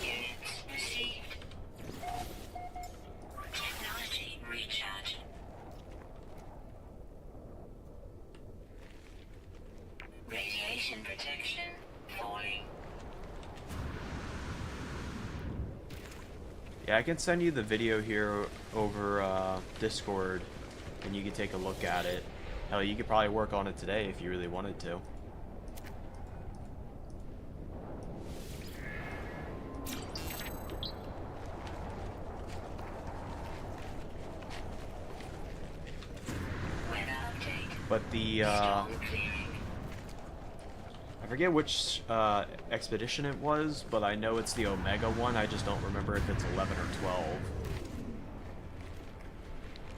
Units received. Technology recharge. Radiation protection falling. Yeah, I can send you the video here over Discord, and you can take a look at it. Hell, you could probably work on it today if you really wanted to. Weather update. But the, Storm clearing. I forget which expedition it was, but I know it's the Omega one. I just don't remember if it's 11 or 12.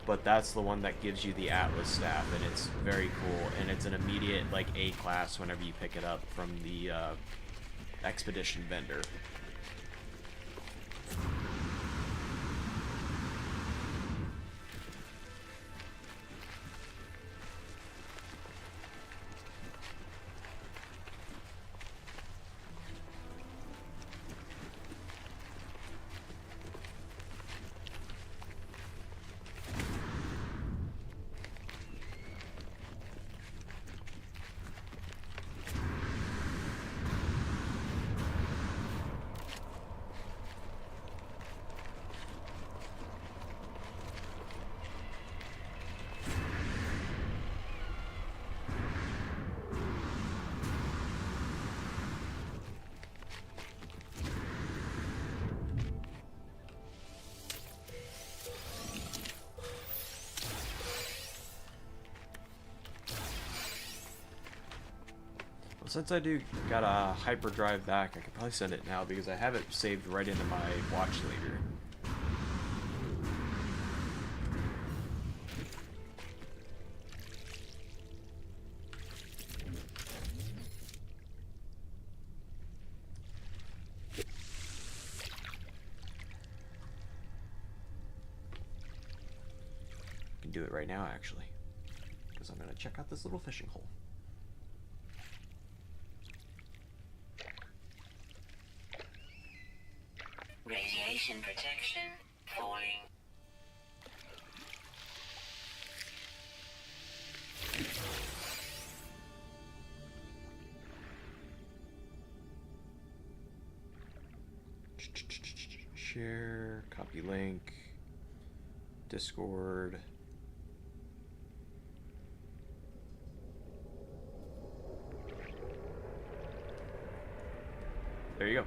But that's the one that gives you the Atlas staff, and it's very cool, and it's an immediate like A class whenever you pick it up from the expedition vendor. Since I do got a hyperdrive back, I could probably send it now because I have it saved right into my watch later. Can do do it right now, actually, because I'm gonna check out this little fishing hole. Radiation protection falling. Share, copy link, Discord. There you go.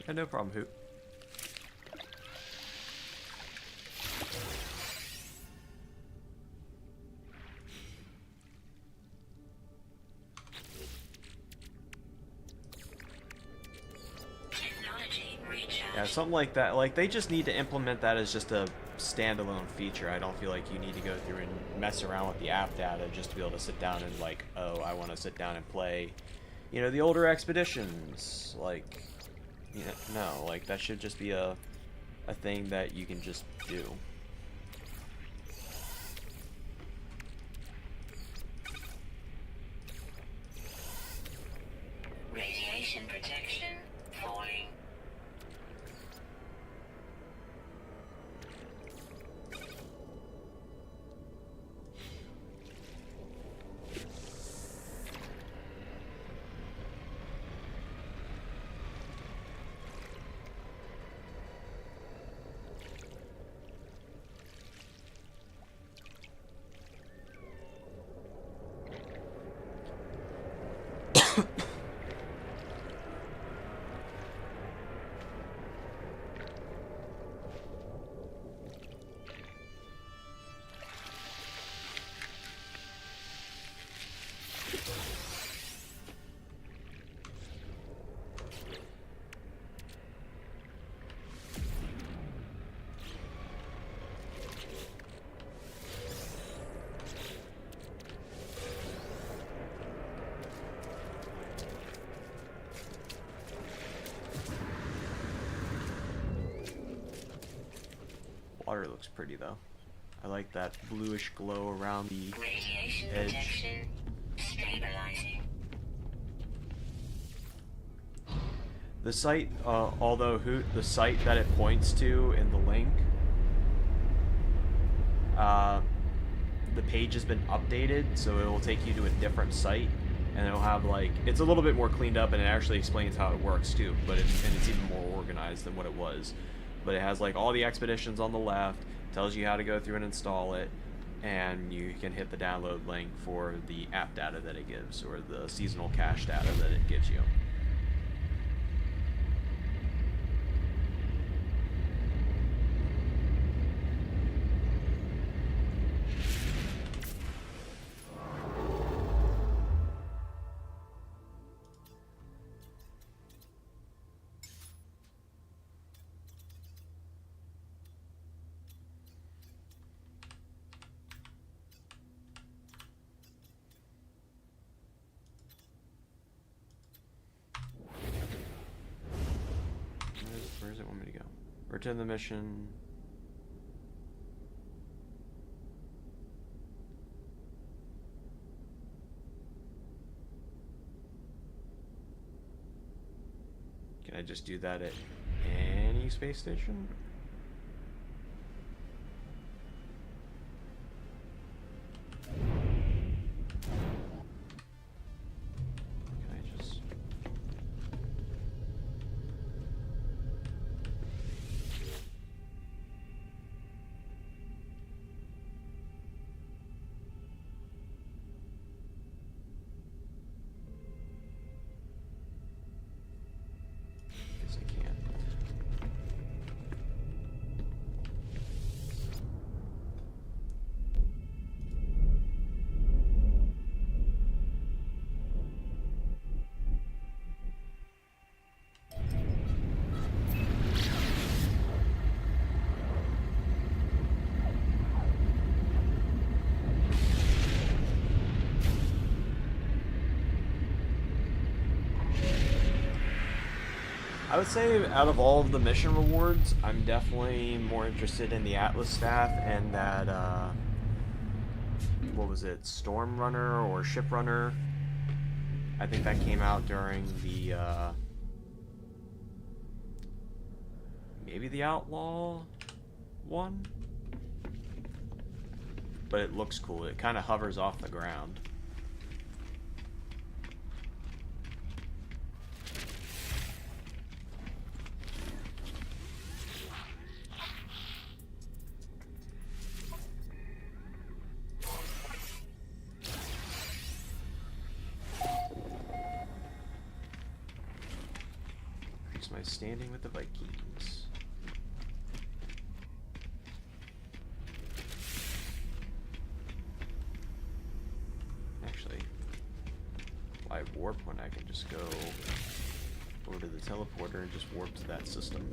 Yeah, no problem, Hoot. Technology recharge. Yeah, something like that. Like, they just need to implement that as just a standalone feature. I don't feel like you need to go through and mess around with the app data just to be able to sit down and, like, oh, I want to sit down and play, you know, the older expeditions. Like, you know, no, like, that should just be a thing that you can just do. Radiation protection falling. Water looks pretty though. I like that bluish glow around the Radiation edge. protection stabilizing. The site, although the site that it points to in the link, the page has been updated, so it will take you to a different site, and it'll have like, it's a little bit more cleaned up, and it actually explains how it works too, but it's even more organized than what it was. But it has like all the expeditions on the left, tells you how to go through and install it, and you can hit the download link for the app data that it gives, or the seasonal cache data that it gives you. Where does it want me to go? Return the mission. Can I just do that at any space station? Can I just... Guess I can't. I would say out of all of the mission rewards, I'm definitely more interested in the Atlas staff and that, what was it, Storm Runner or Ship Runner? I think that came out during the, maybe the Outlaw one? But it looks cool. It kind of hovers off the ground. Here's my standing with the Vikings. Actually, why warp when I can just go over to the teleporter and just warp to that system?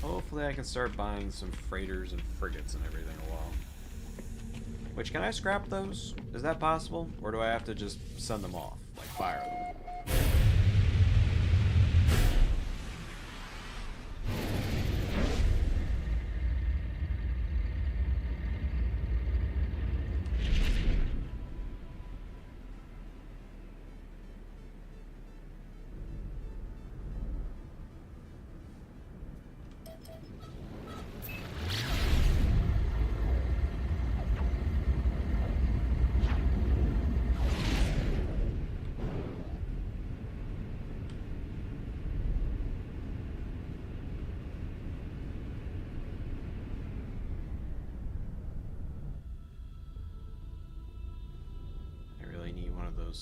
Hopefully I can start buying some freighters and frigates and everything a while. Which, can I scrap those? Is that possible? Or do I have to just send them off? Like, fire them?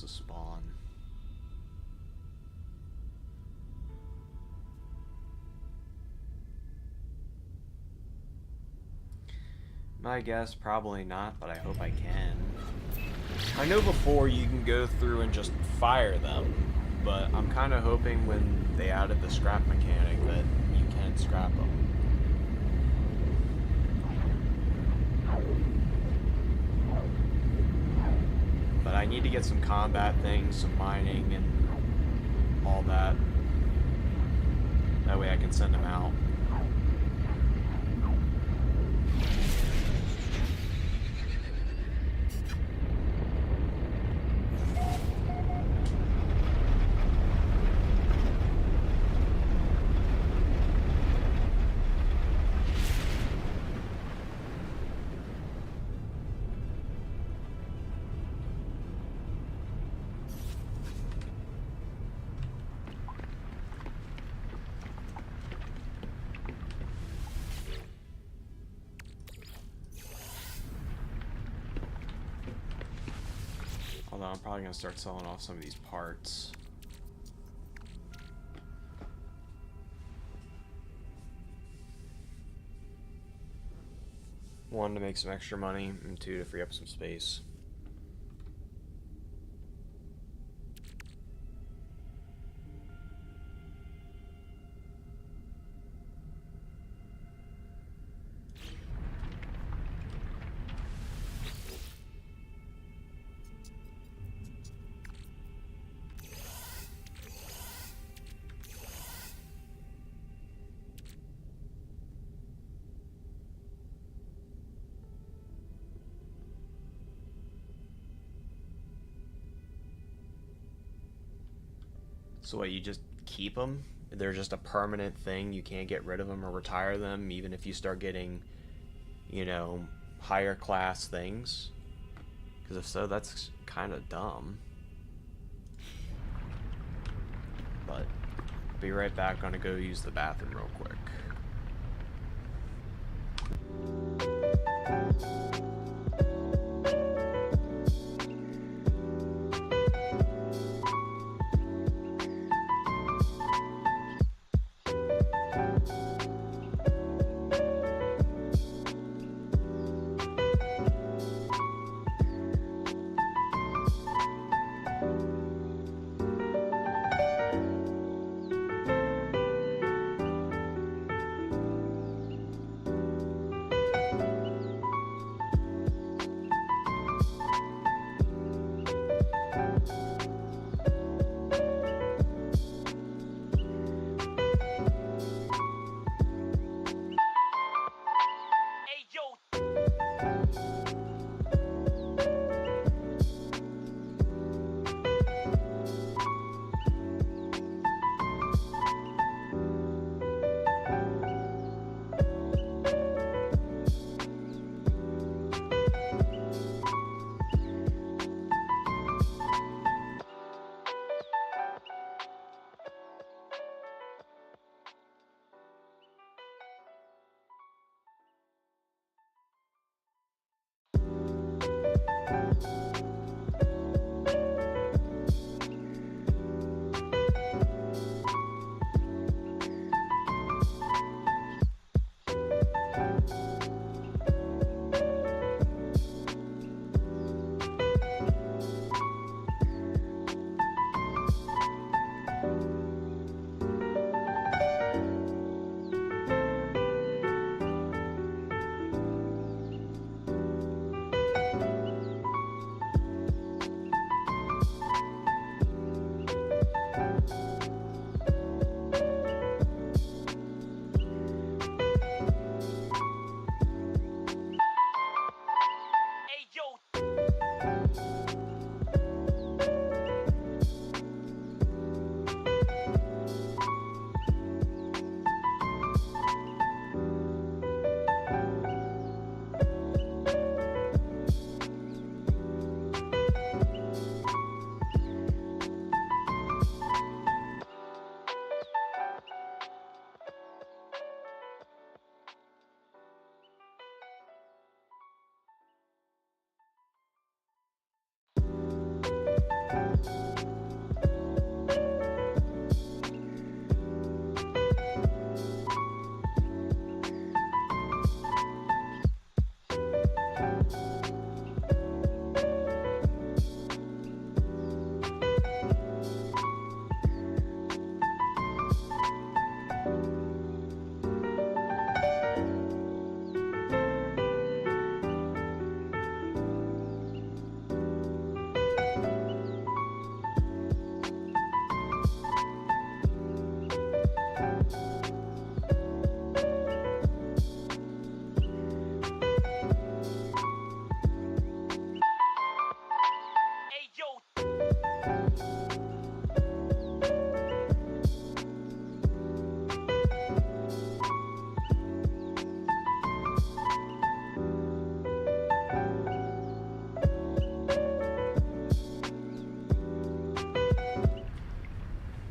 To spawn. My guess, probably not, but I hope I can. I know before you can go through and just fire them, but I'm kind of hoping when they added the scrap mechanic that you can scrap them. But I need to get some combat things, some mining, and all that. That way I can send them out. Although I'm probably going to start selling off some of these parts. One, to make some extra money, and two, to free up some space. So what, you just keep them? They're just a permanent thing? You can't get rid of them or retire them, even if you start getting, you know, higher class things? Because if so, that's kind of dumb. But, I'll be right back. Gonna go use the bathroom real quick.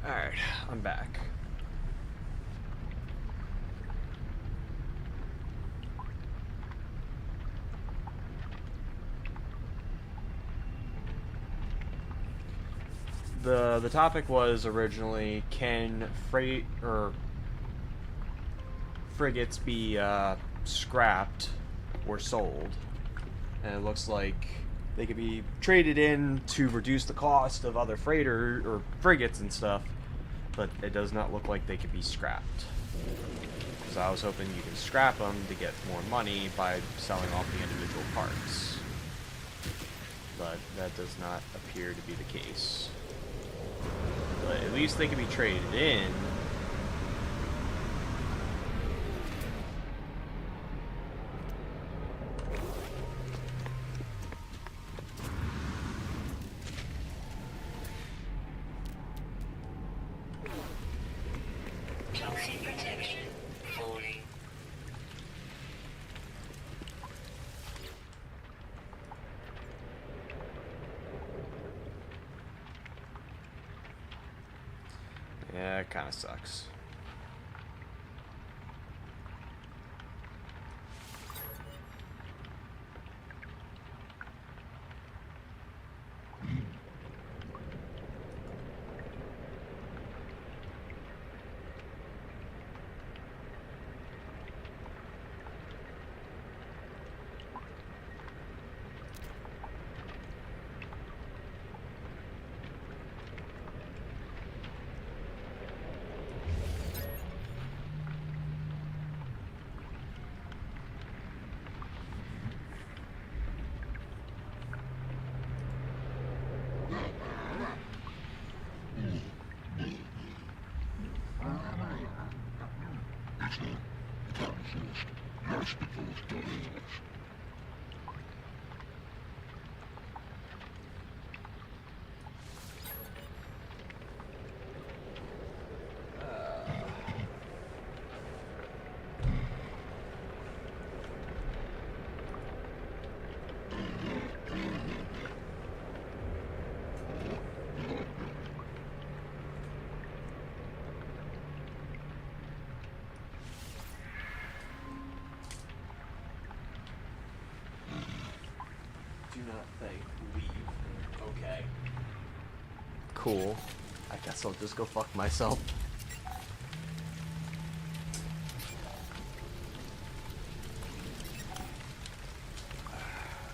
Alright, I'm back. The topic was originally, can frigates be scrapped or sold? And it looks like they could be traded in to reduce the cost of other freighter or frigates and stuff, but it does not look like they could be scrapped. So I was hoping you can scrap them to get more money by selling off the individual parts, but that does not appear to be the case. But at least they can be traded in. Yeah, it kind of sucks. Cool. I guess I'll just go fuck myself.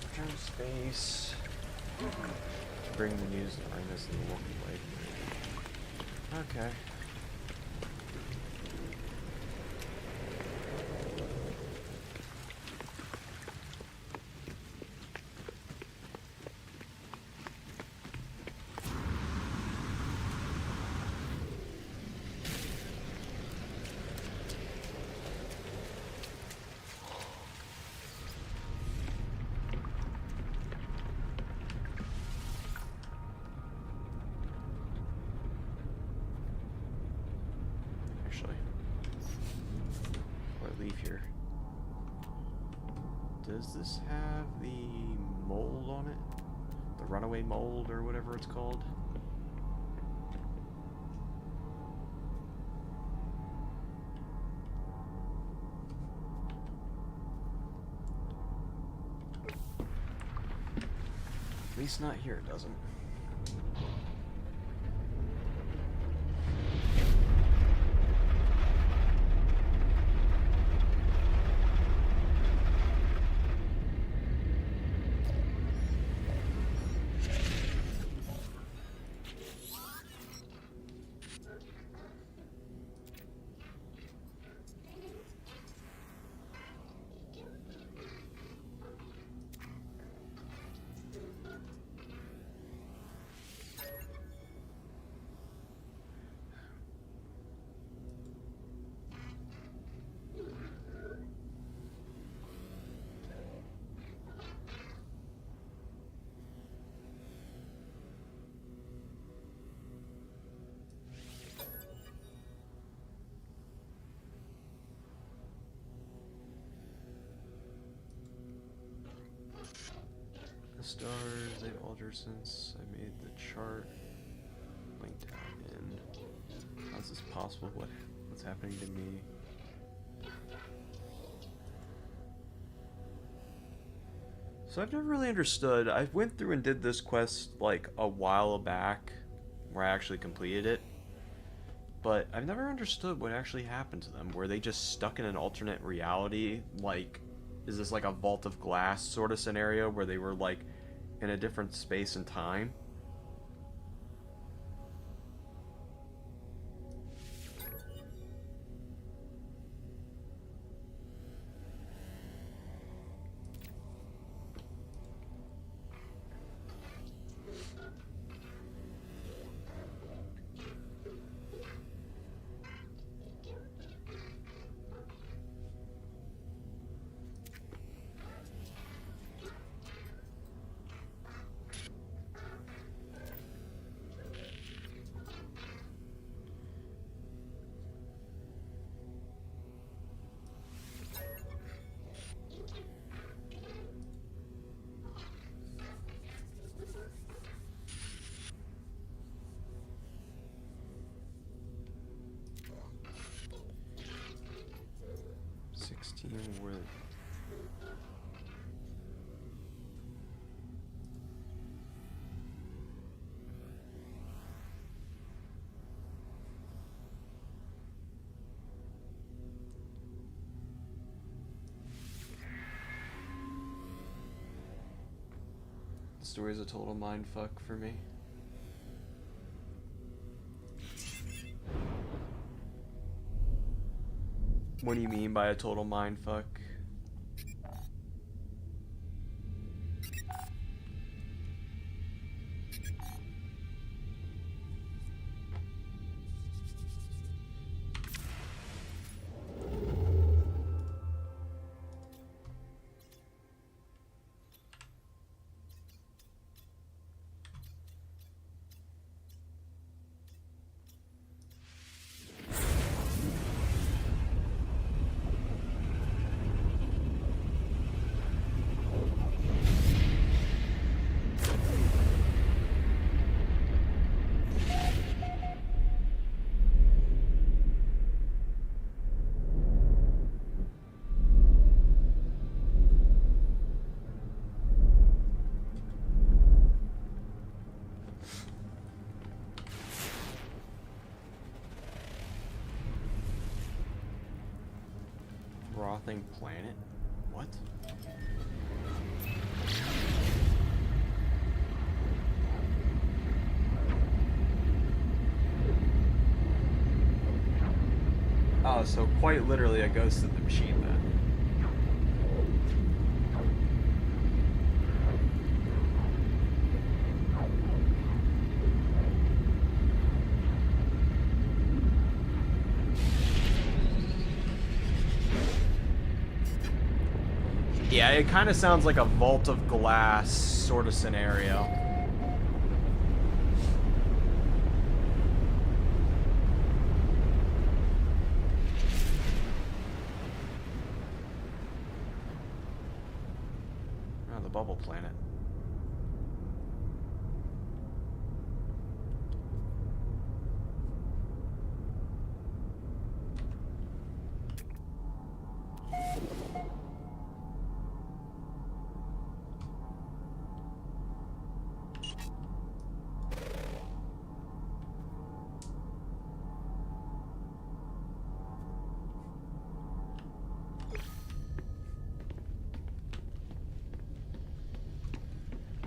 Return space. Bring the news and bring this in the walking way. Okay. Actually, before I leave here, does this have the mold on it? The runaway mold or whatever it's called? At least not here, it doesn't. The stars, they've altered since I made the chart. Linked out in. How is this possible? What's happening to me? So I've never really understood. I went through and did this quest like a while back, where I actually completed it. But I've never understood what actually happened to them. Were they just stuck in an alternate reality? Like, is this like a vault of glass sort of scenario where they were like in a different space and time? Where the story's a total mindfuck for me. What do you mean by a total mindfuck? Frothing planet? What? Oh, so quite literally a ghost of the machine then. Yeah, it kind of sounds like a vault of glass sort of scenario. Oh, the bubble planet.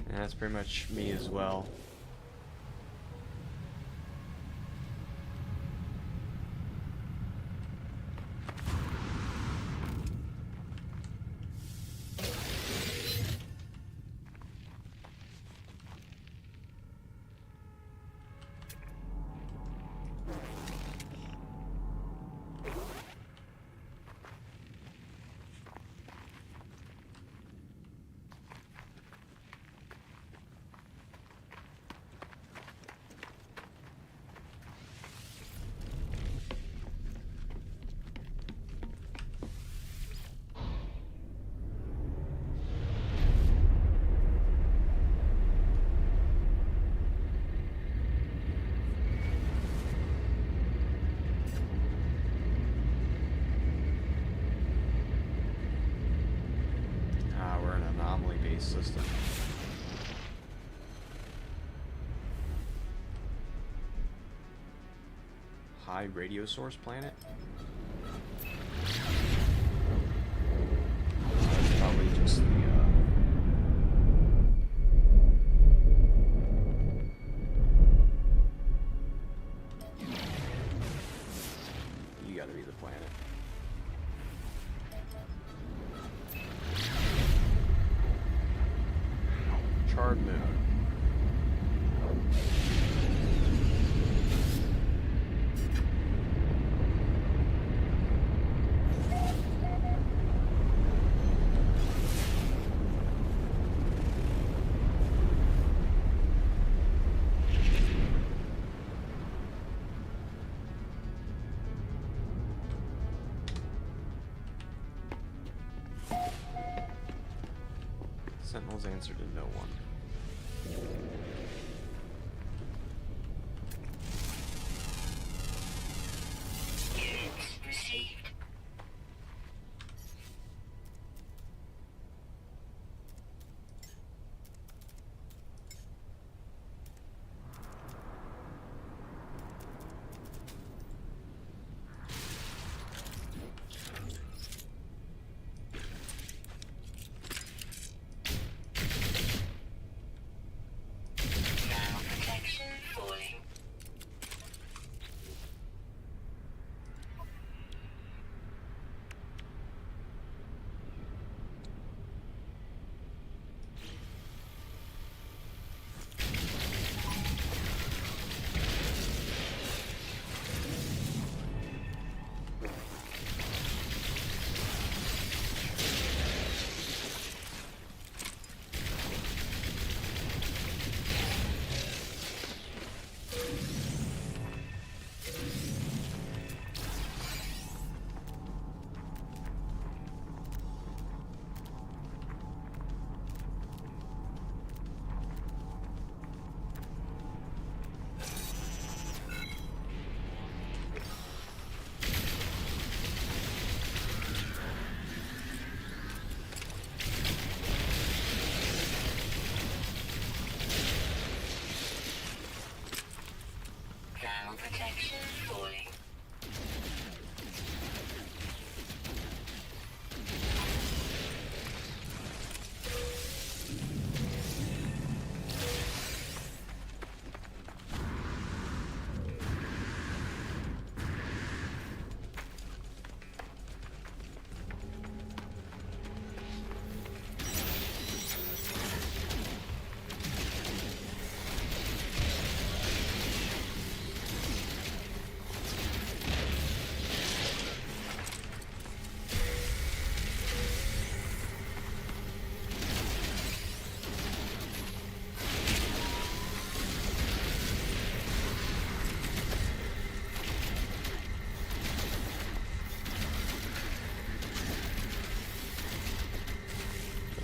And that's pretty much me as well. We're an anomaly-based system. High radio source planet? That's probably just the, You gotta be the planet. Charred moon. Sentinel's answer to no one.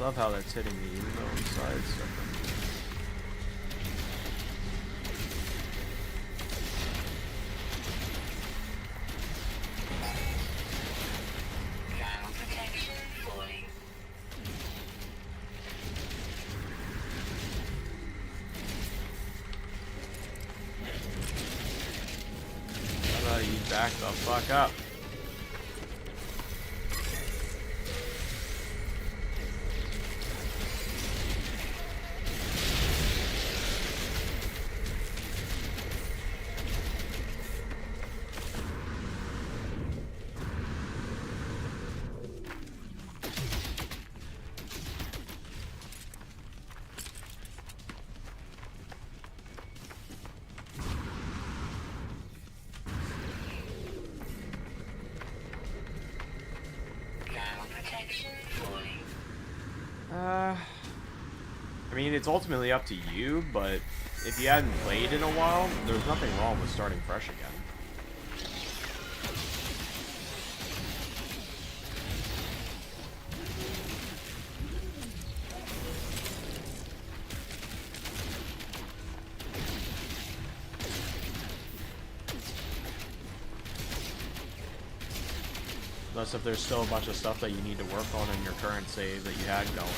Love how that's hitting me even though I'm sidestepping. How about you back the fuck up? I mean, it's ultimately up to you, but if you hadn't played in a while, there's nothing wrong with starting fresh again. Unless if there's still a bunch of stuff that you need to work on in your current save that you had going.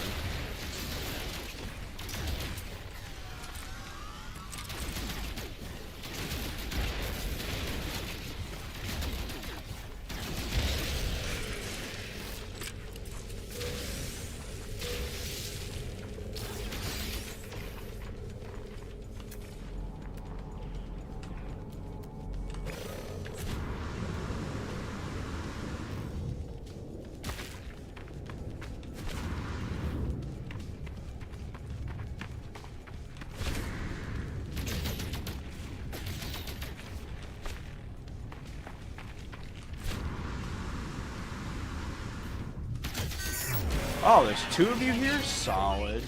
Oh, there's two of you here? Solid.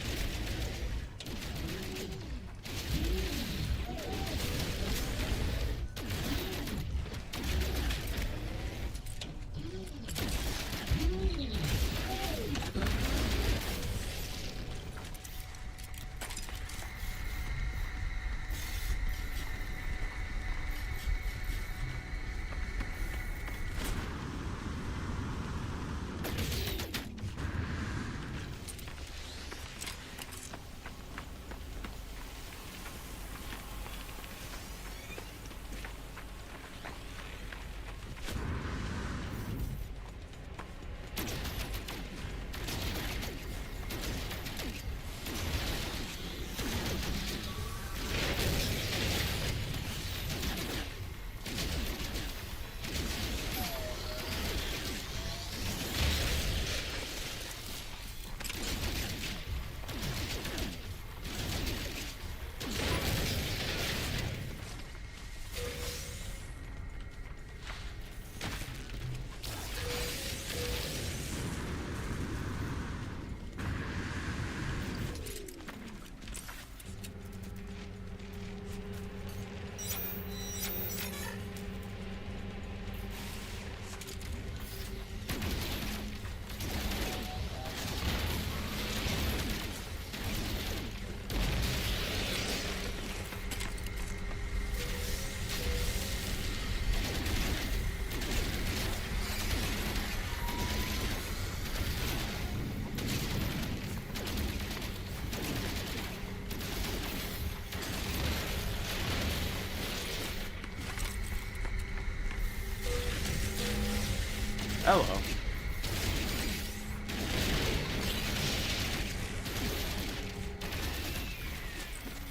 Hello.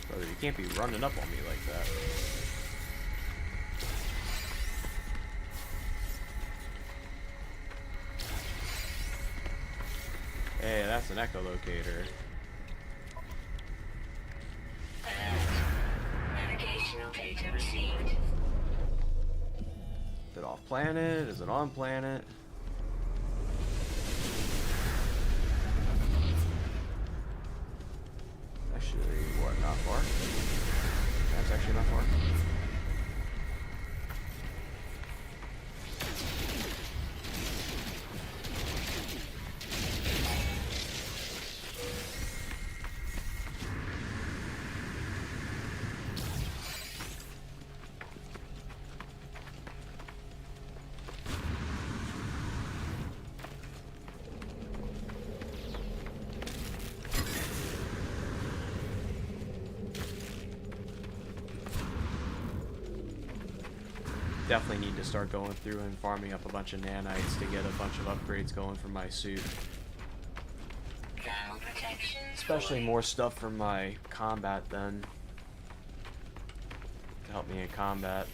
Brother, you can't be running up on me like that. Hey, that's an echolocator. Navigational data received. Is it off planet? Is it on planet? Actually, what? Not far? That's actually not far. definitely need to start going through and farming up a bunch of nanites to get a bunch of upgrades going for my suit. Thermal protection. Especially more stuff for my combat then. To help me in combat.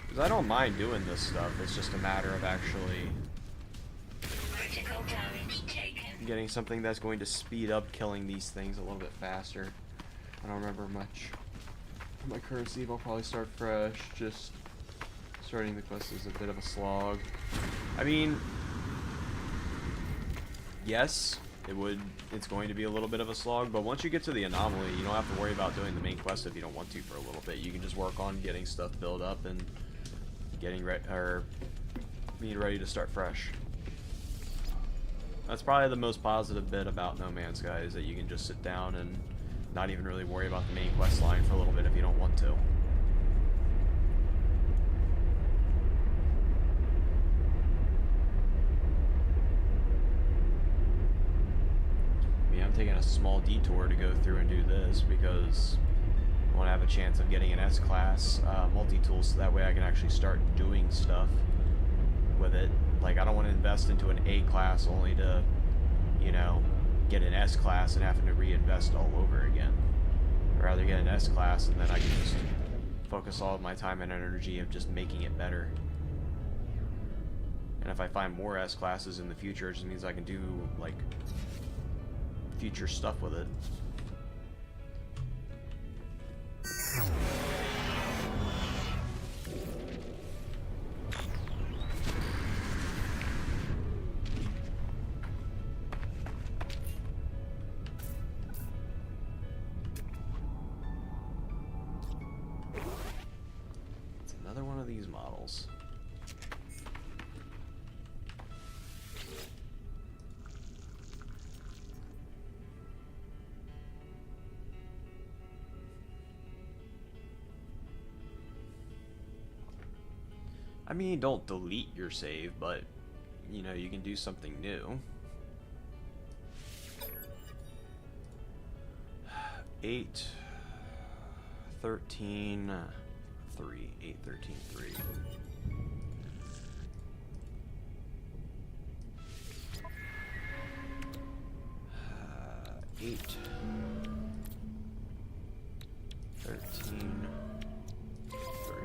Because I don't mind doing this stuff, it's just a matter of actually Critical damage taken. getting something that's going to speed up killing these things a little bit faster. I don't remember much. My current save, I'll probably start fresh. Just starting the quest is a bit of a slog. I mean, yes, it's going to be a little bit of a slog, but once you get to the anomaly, you don't have to worry about doing the main quest if you don't want to for a little bit. You can just work on getting stuff built up and getting being ready to start fresh. That's probably the most positive bit about No Man's Sky, is that you can just sit down and not even really worry about the main quest line for a little bit if you don't want to. I mean, I'm taking a small detour to go through and do this because I want to have a chance of getting an S-Class multi-tool, so that way I can actually start doing stuff with it. Like, I don't want to invest into an A-Class only to, you know, get an S-Class and having to reinvest all over again. I'd rather get an S-Class and then I can just focus all of my time and energy of just making it better. And if I find more S-Classes in the future, it just means I can do, like, future stuff with it. It's another one of these models. I mean, don't delete your save, but, you know, you can do something new. 8, 13, 3. 8, 13, 3. 8, 13, 3.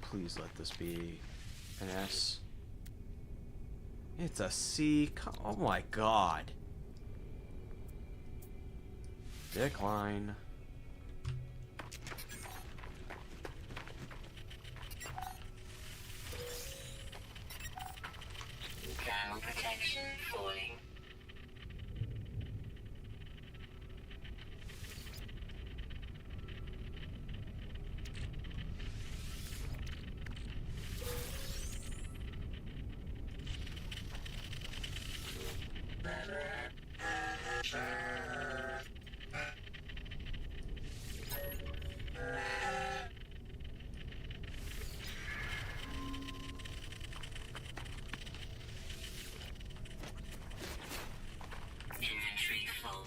Please let this be an S. It's a C. Oh my god. Decline. Thermal protection falling. Inventory full.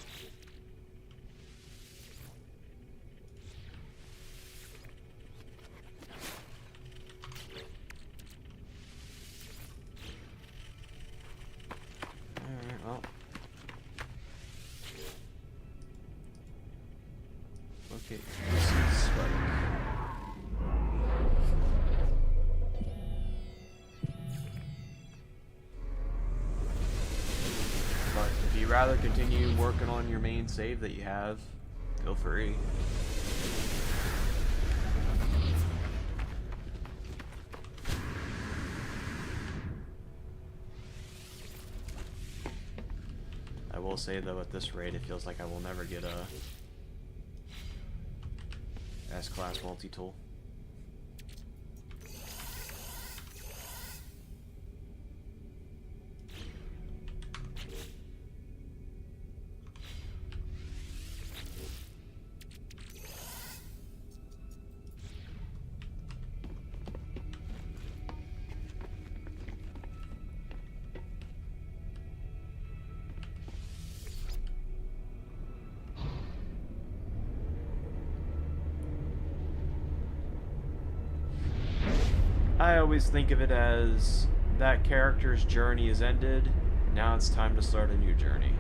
Alright, well. Okay, this is Spike. But if you'd rather continue working on your main save that you have, feel free. I will say though, at this rate, it feels like I will never get a S-Class multi-tool. I always think of it as that character's journey is ended. Now it's time to start a new journey.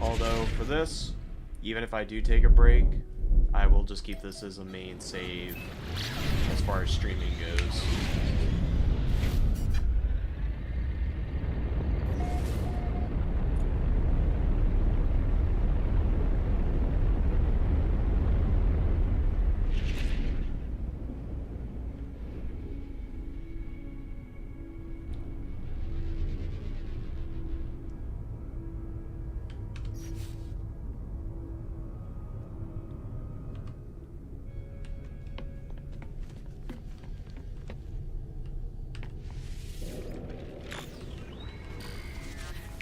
Although, for this, even if I do take a break, I will just keep this as a main save as far as streaming goes.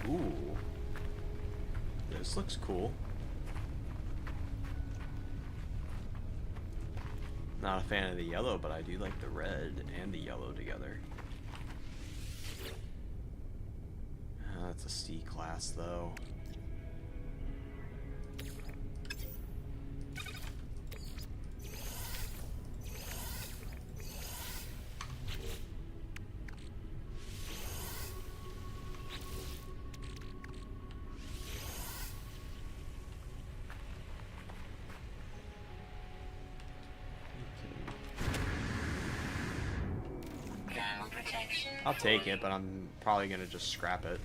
Ooh. This looks cool. Not a fan of the yellow, but I do like the red and the yellow together. That's a C class, though. Thermal protection. I'll take it, but I'm probably gonna just scrap it.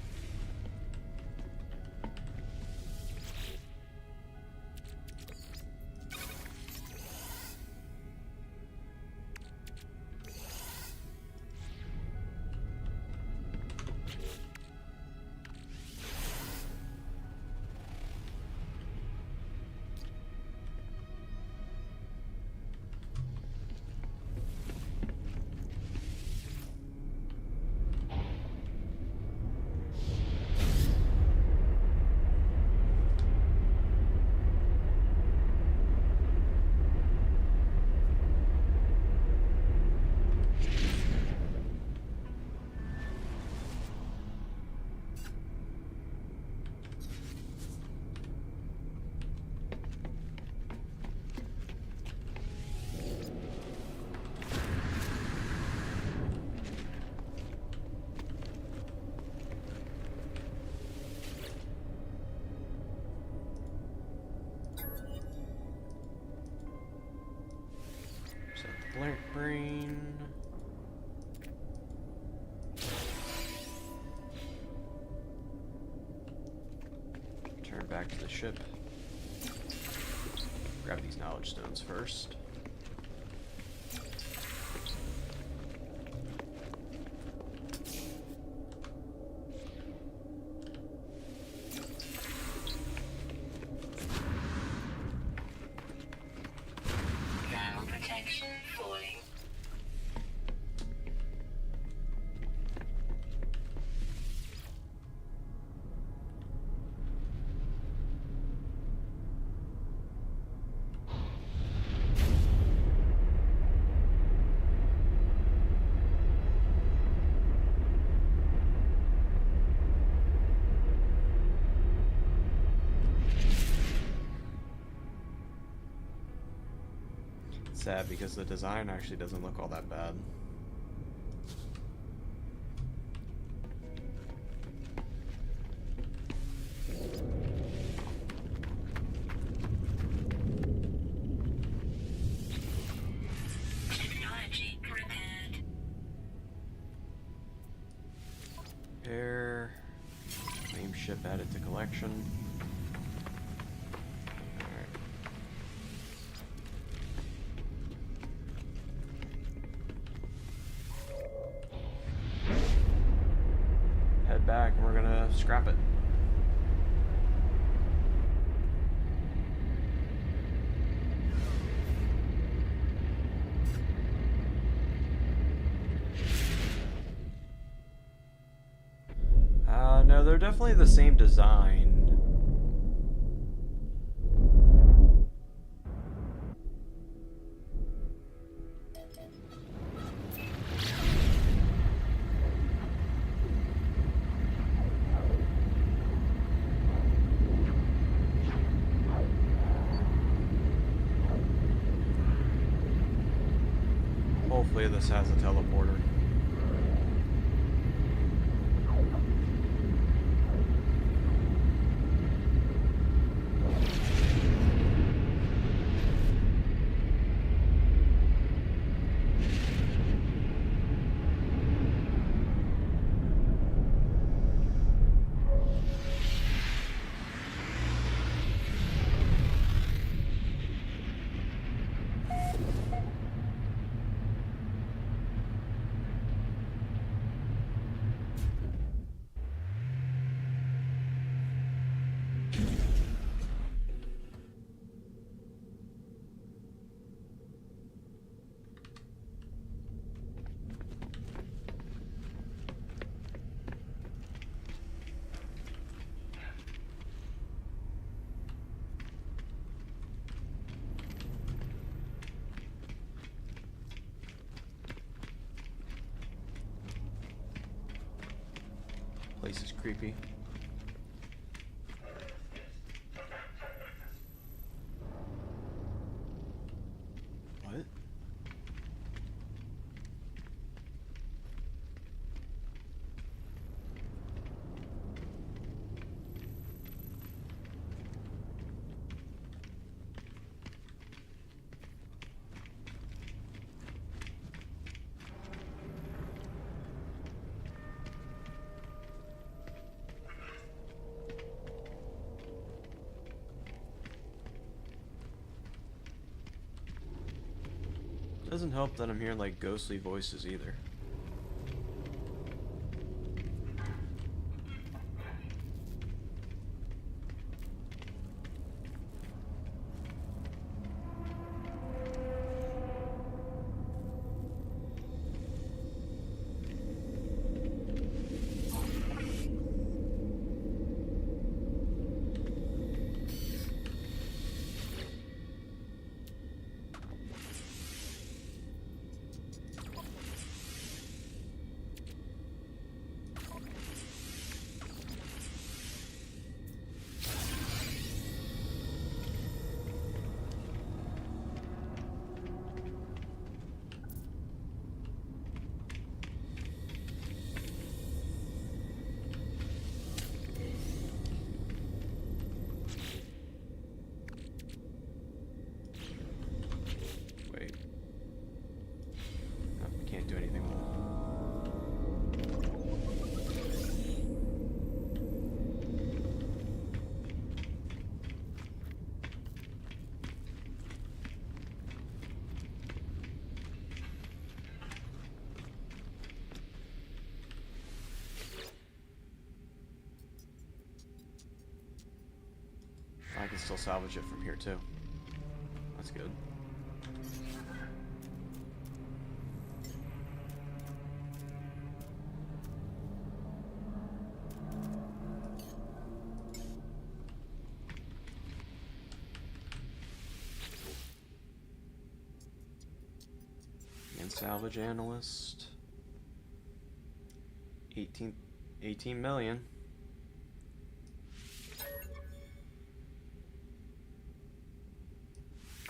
Set the blank brain. Turn back to the ship. Grab these knowledge stones first. Thermal protection falling. Sad because the design actually doesn't look all that bad. Technology prepared. Repair. Name ship added to collection. Alright. Head back and we're gonna scrap it. they're definitely the same design. Hopefully this has a teleporter. Place is creepy. What? Doesn't help that I'm hearing like ghostly voices either. Wait. No, can't do anything with it. I can still salvage it from here too. That's good. And salvage analyst. 18 million.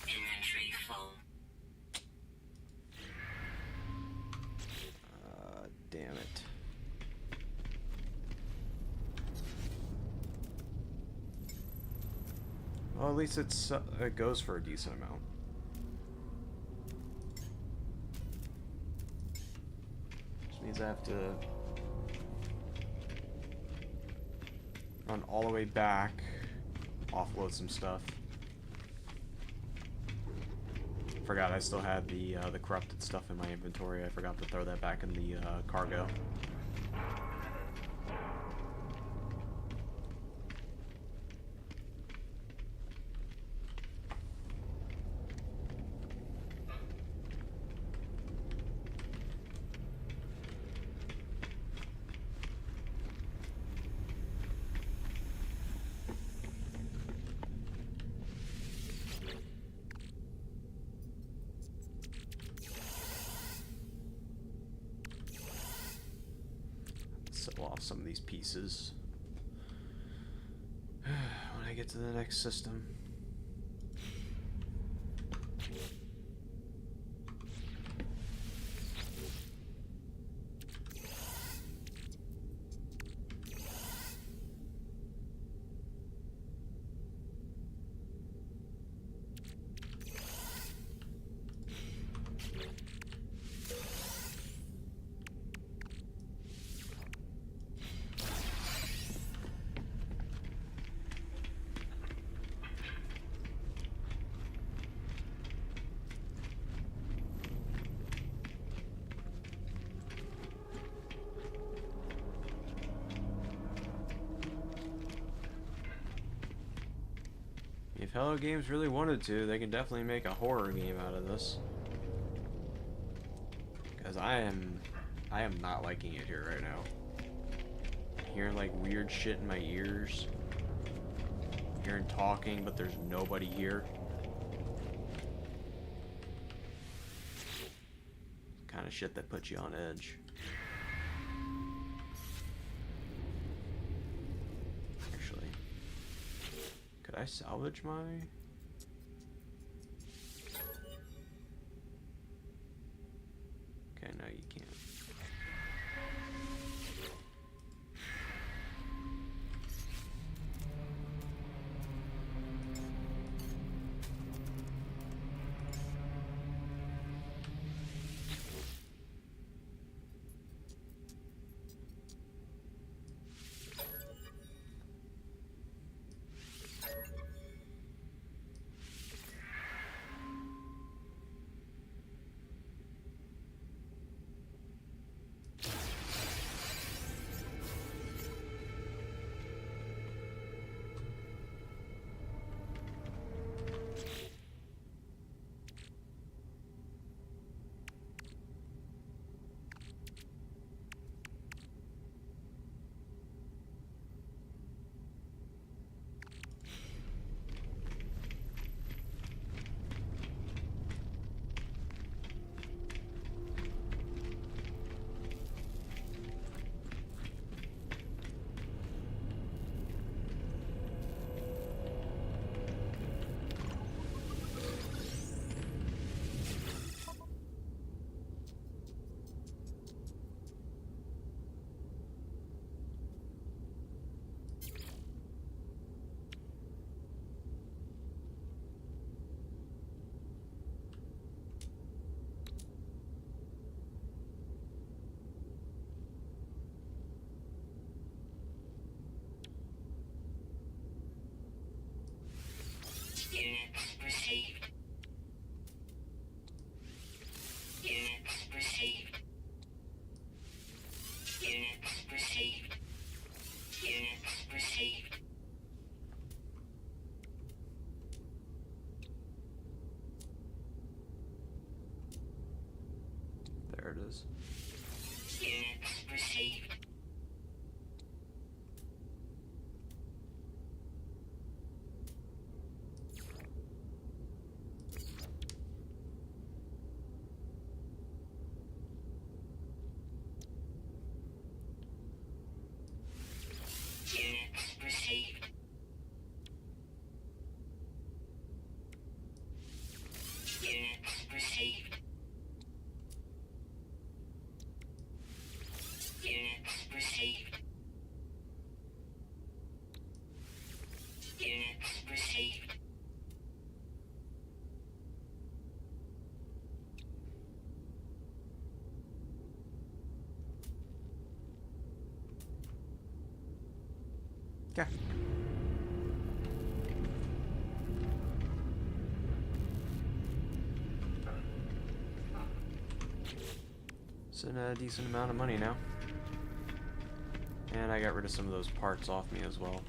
Inventory full. Damn it. Well, at least it goes for a decent amount. Which means I have to run all the way back, offload some stuff. Forgot I still had the corrupted stuff in my inventory. I forgot to throw that back in the cargo. pull off some of these pieces when I get to the next system. If Hello Games really wanted to, they can definitely make a horror game out of this. Because I am not liking it here right now. Hearing like weird shit in my ears. Hearing talking, but there's nobody here. Kind of shit that puts you on edge. Actually, could I salvage my... Okay, no, you can't. Units received. Units received. Units received. Units received. There it is. Units received. Units received. Units received. Units received. Units received. Okay. It's a decent amount of money now. And I got rid of some of those parts off me as well.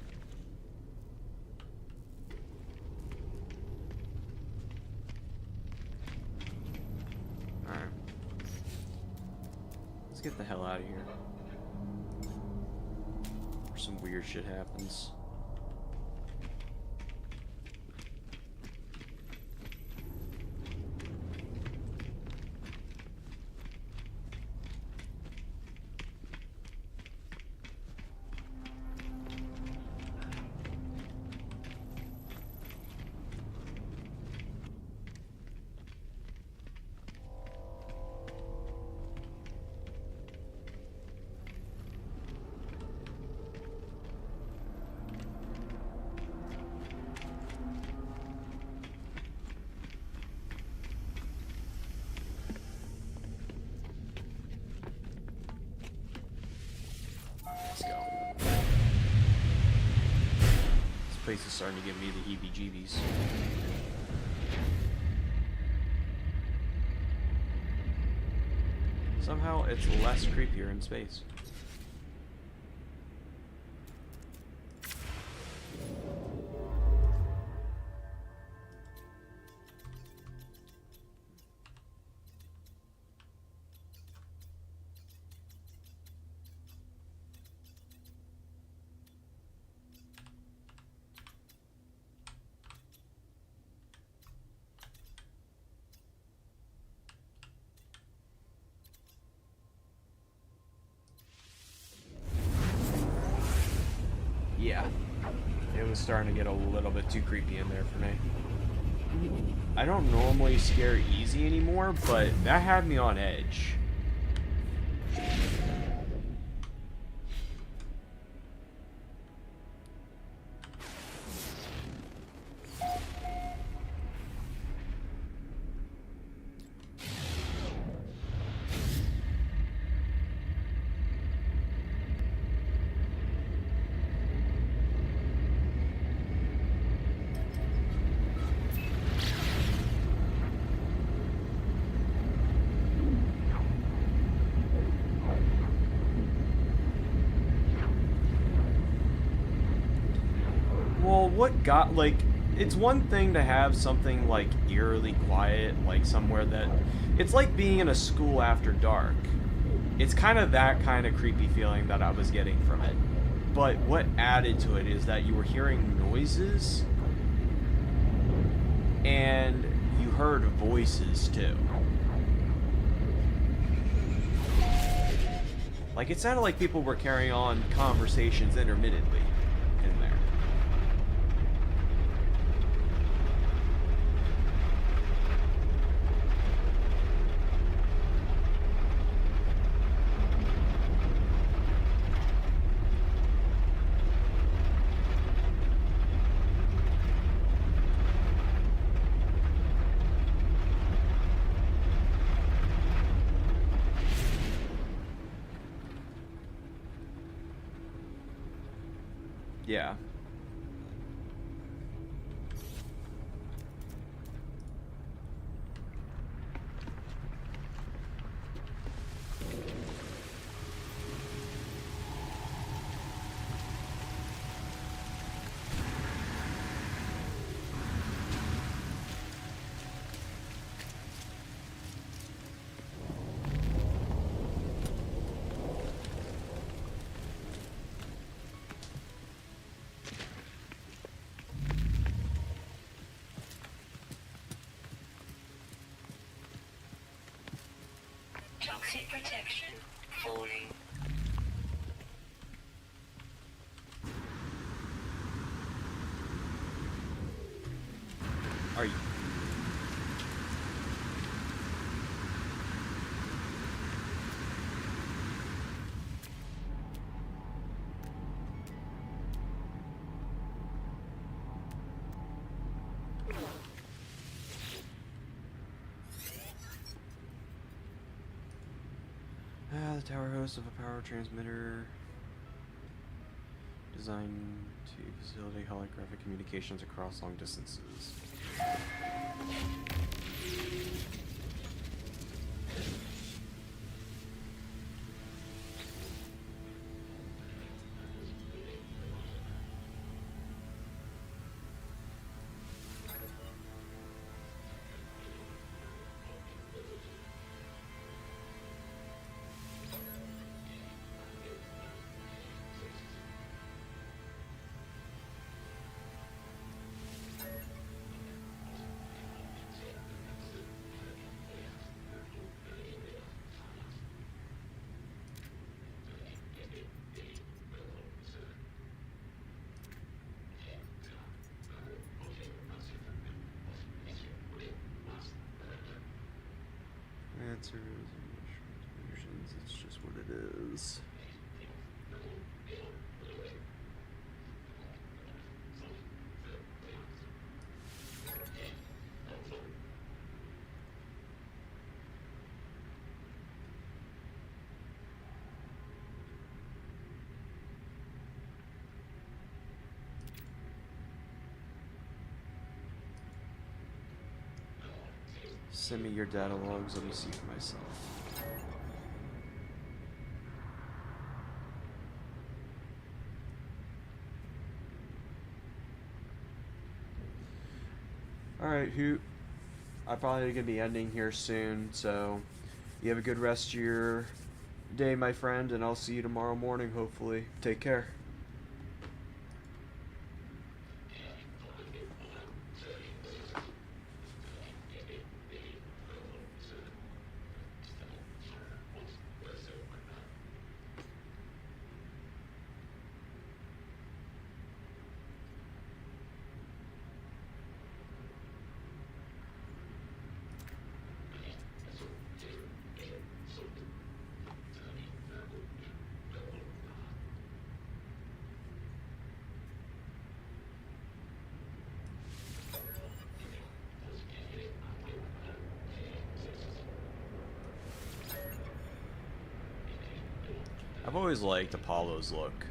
Alright. Let's get the hell out of here. Before some weird shit happens. place is starting to give me the heebie-jeebies. Somehow it's less creepier in space. Yeah, it was starting to get a little bit too creepy in there for me. I don't normally scare easy anymore, but that had me on edge. Well, what got, like, it's one thing to have something, like, eerily quiet, like, somewhere that, it's like being in a school after dark. It's kind of that kind of creepy feeling that I was getting from it. But what added to it is that you were hearing noises, and you heard voices, too. Like, it sounded like people were carrying on conversations intermittently in there. Yeah. Toxic protection falling. Are you? The tower host of a power transmitter designed to facilitate holographic communications across long distances. Answers, versions, it's just what it is. Send me your data logs, let me see for myself. Alright, Hoot. I'm probably going to be ending here soon, so you have a good rest of your day, my friend, and I'll see you tomorrow morning, hopefully. Take care. I've always liked Apollo's look.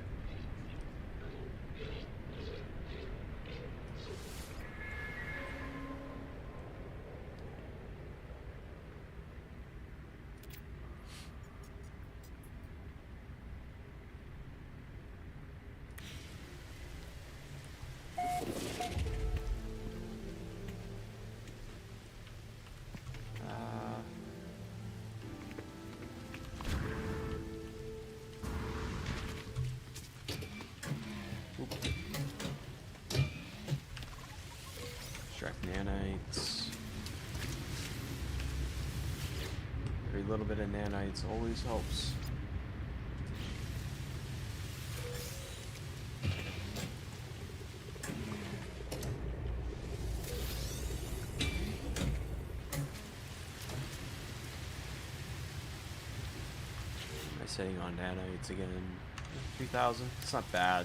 Extract nanites. Every little bit of nanites always helps. Am I sitting on nanites again? 3,000? It's not bad.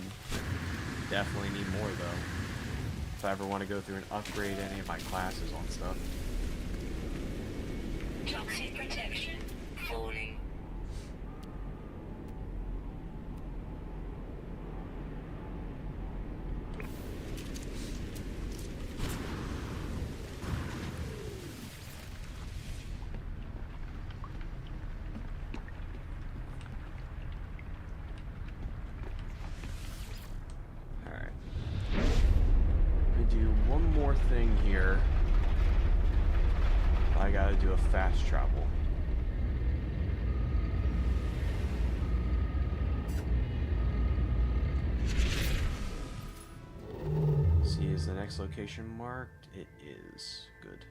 Definitely need more though. If I ever want to go through and upgrade any of my classes on stuff. Toxic protection falling. Thing here. I gotta do a fast travel. See, is the next location marked? It is. Good.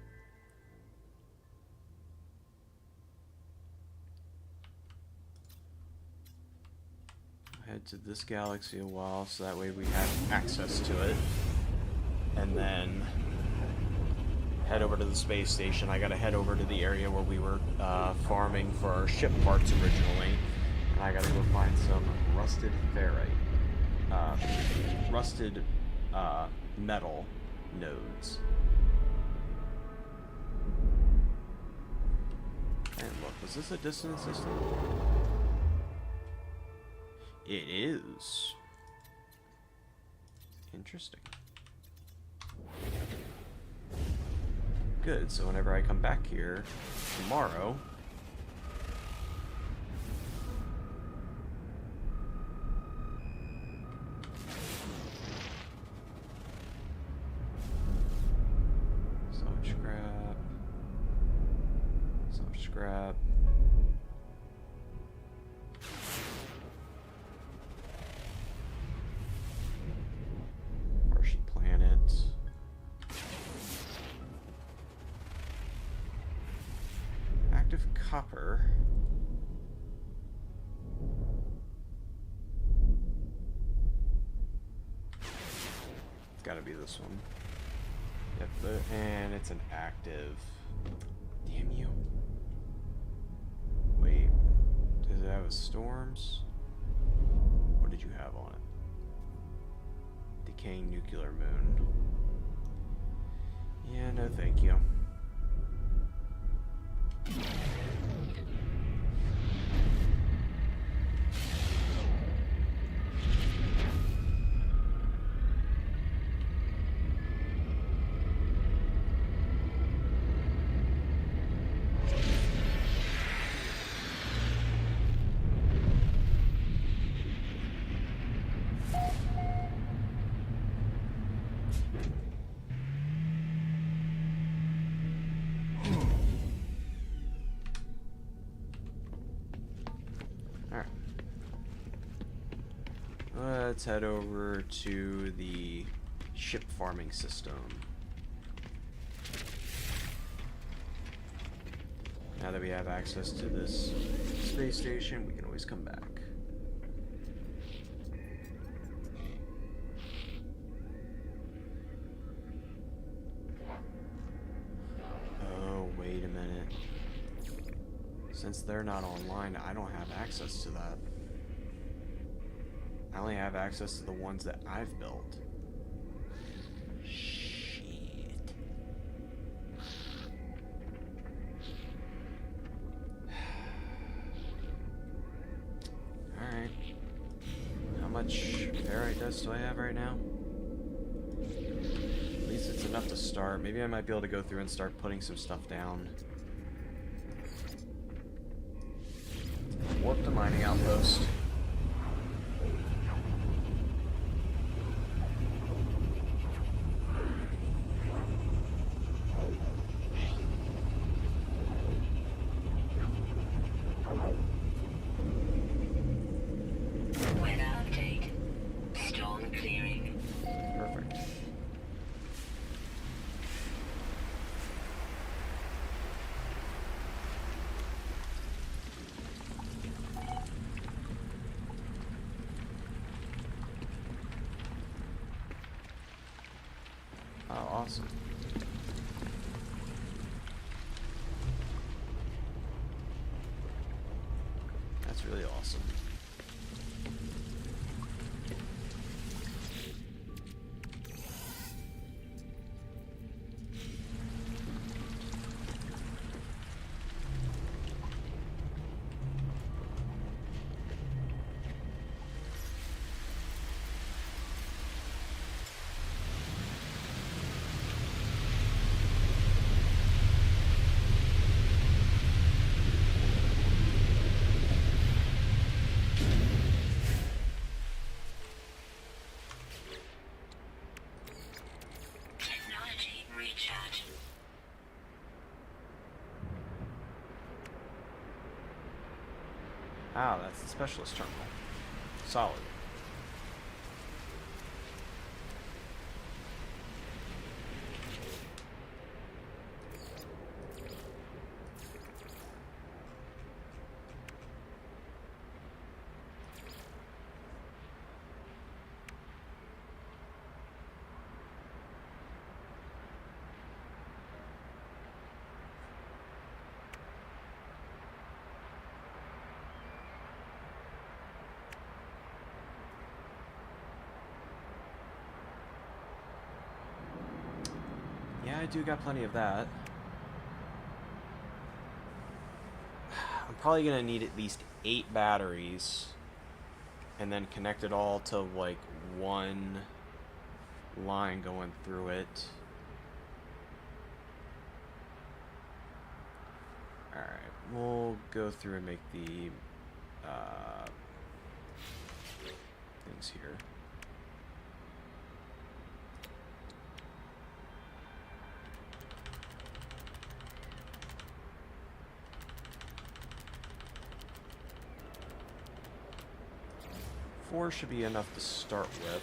Head to this galaxy a while so that way we have access to it. And then head over to the space station. I gotta head over to the area where we were farming for our ship parts originally. And I gotta go find some rusted ferrite. Rusted metal nodes. And look, was this a dissonance system? It is. Interesting. Good, so whenever I come back here tomorrow, so much scrap, so much scrap. Martian planet. Active copper. It's gotta be this one. Yep, and it's an active. Damn you. Wait, does it have a storms? What did you have on it? Decaying nuclear moon. Yeah, no thank you. let's head over to the ship farming system. Now that we have access to this space station, we can always come back. Oh, wait a minute. Since they're not online, I don't have access to that. I only have access to the ones that I've built. Shit. Alright. How much ferrite dust do I have right now? At least it's enough to start. Maybe I might be able to go through and start putting some stuff down. Warp to mining outpost. Weather update. Storm clearing. Perfect. Oh, awesome. That's really awesome. Technology recharge. Ah, that's the specialist terminal. Solid. Yeah, I do got plenty of that. I'm probably gonna need at least 8 batteries and then connect it all to like one line going through it. Alright, we'll go through and make the things here. Four should be enough to start with.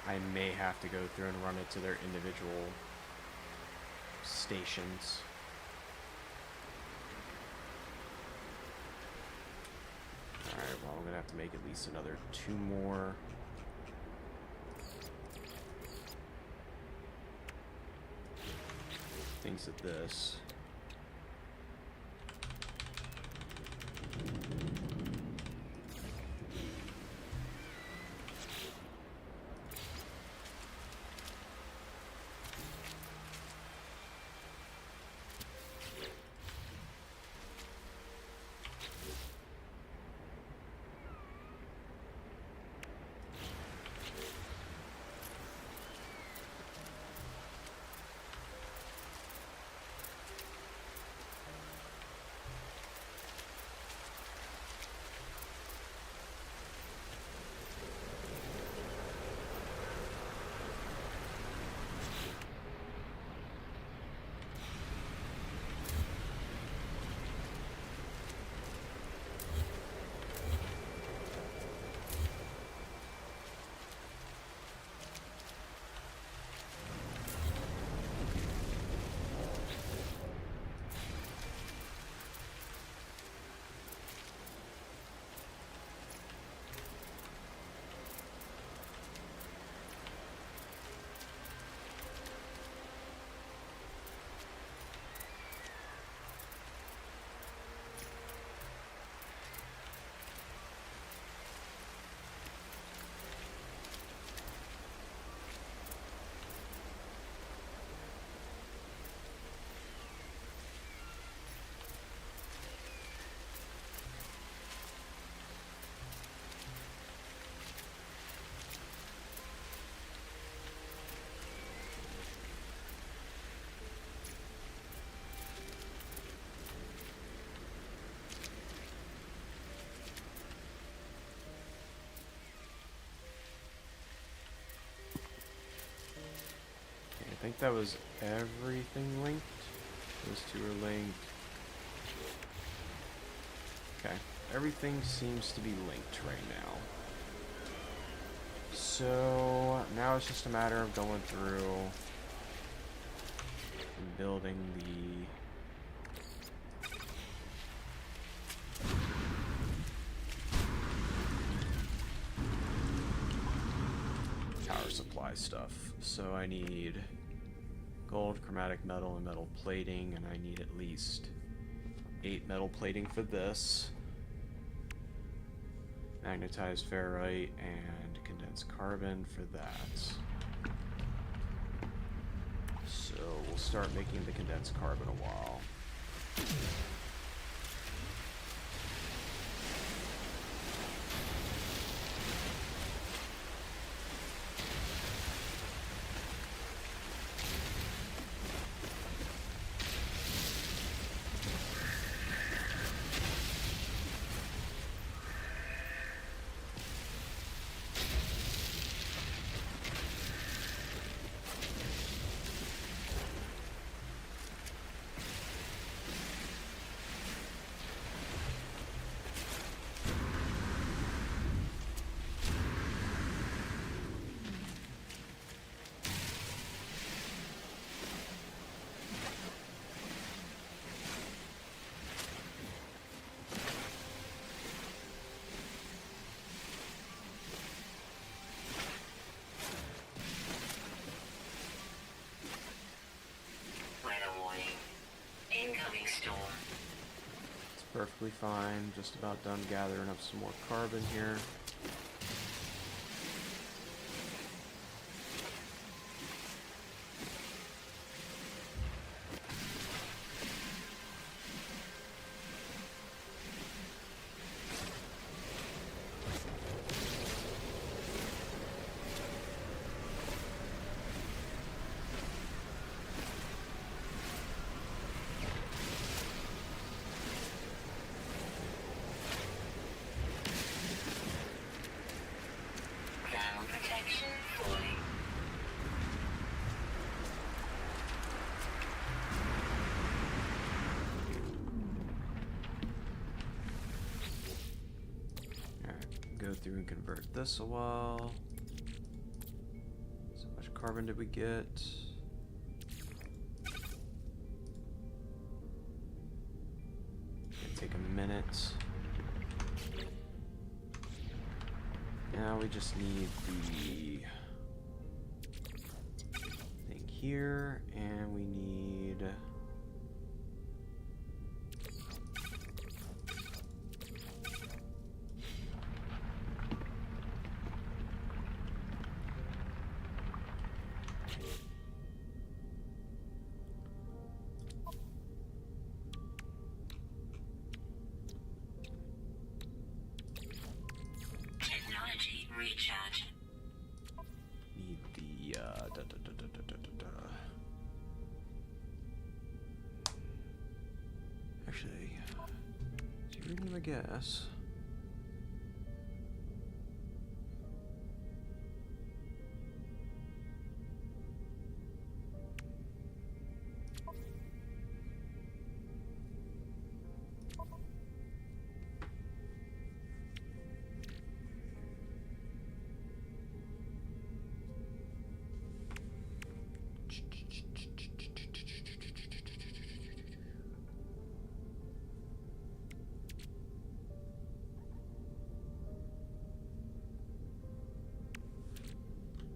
I may have to go through and run it to their individual stations. Alright, well, I'm gonna have to make at least another 2 more. Things at this. I think that was everything linked. Those two are linked. Okay, everything seems to be linked right now. So now it's just a matter of going through and building the power supply stuff. So I need gold, chromatic metal, and metal plating, and I need at least 8 metal plating for this. Magnetized ferrite and condensed carbon for that. So we'll start making the condensed carbon a while. Incoming storm. It's perfectly fine. Just about done gathering up some more carbon here. Ground protection fully. Alright, go through and convert this a while. carbon did we get? It'll take a minute. Now we just need the thing here, and we need Technology recharge. need the Actually, is he reading my gas?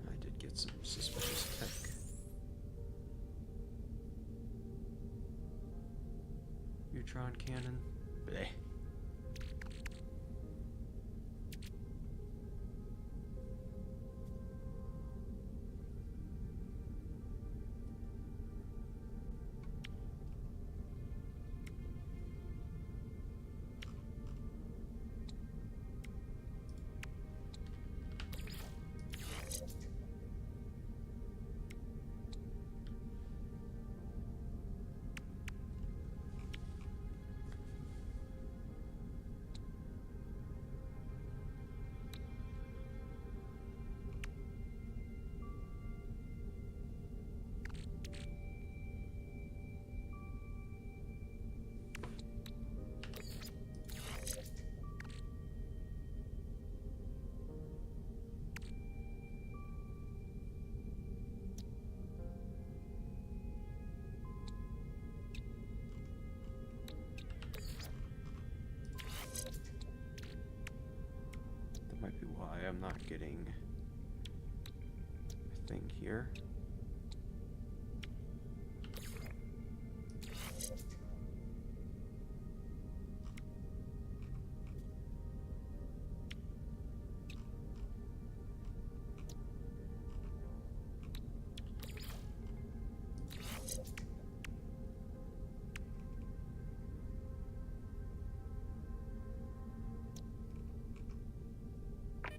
I did get some suspicious tech. Neutron cannon. Bleh. That might be why I'm not getting a thing here.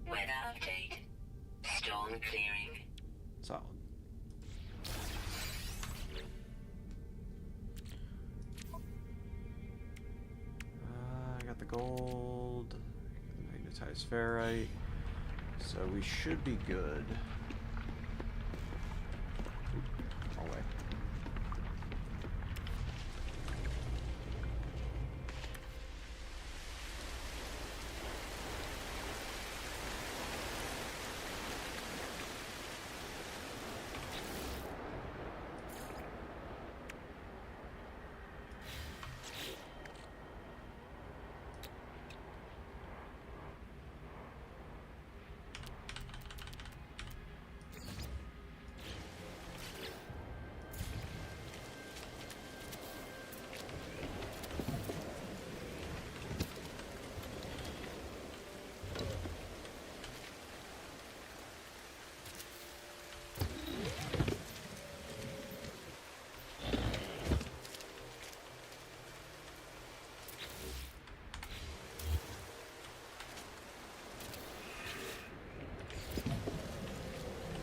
Weather update. Storm clearing. Solid. I got the gold, the magnetized ferrite, so we should be good. Wrong way.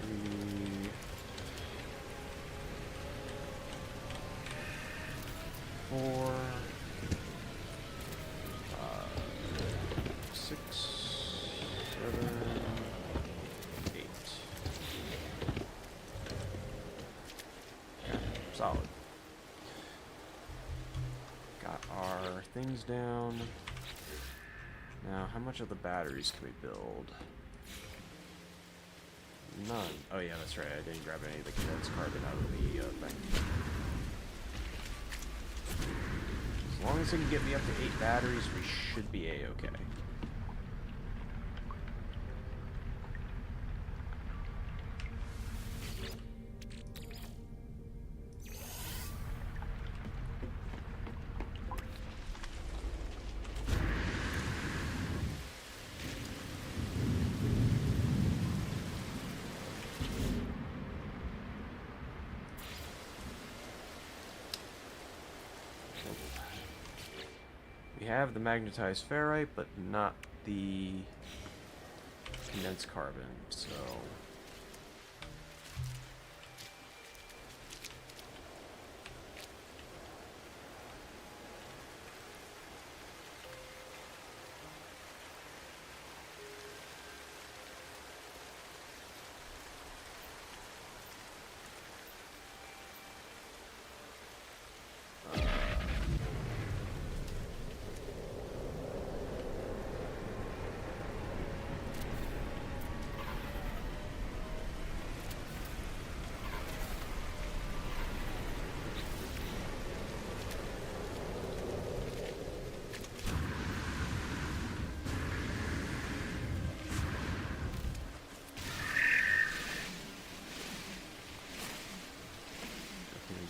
Three, 4, 6, 7, 8. Okay, solid. Got our things down. Now, how much of the batteries can we build? none. Oh yeah, that's right. I didn't grab any of the condensed carbon out of the thing. As long as it can get me up to 8 batteries, we should be a-okay. We have the magnetized ferrite, but not the condensed carbon, so...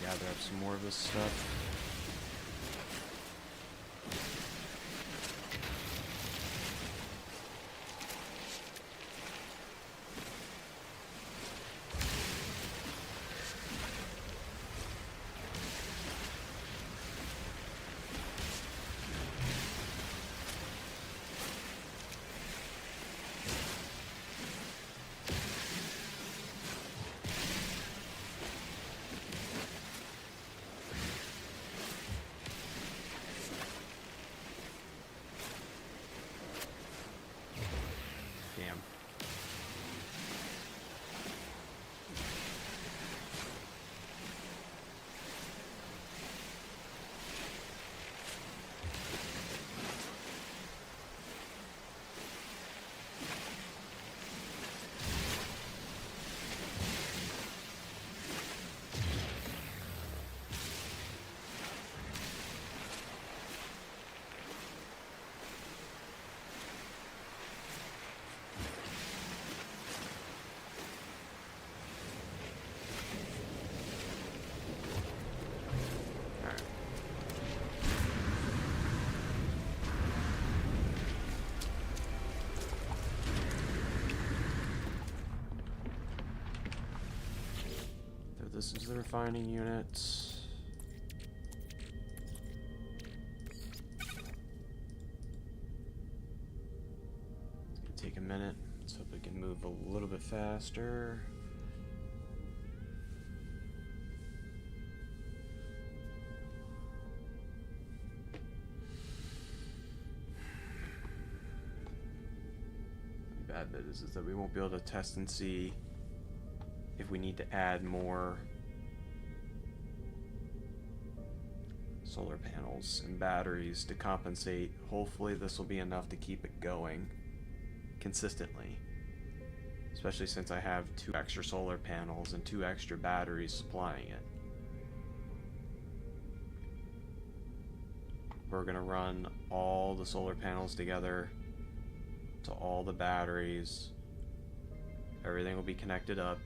Gather up some more of this stuff. Damn. This is the refining unit. It's gonna take a minute. Let's hope we can move a little bit faster. The bad bit is that we won't be able to test and see if we need to add more solar panels and batteries to compensate. Hopefully this will be enough to keep it going consistently, especially since I have 2 extra solar panels and 2 extra batteries supplying it. We're gonna run all the solar panels together to all the batteries. Everything will be connected up.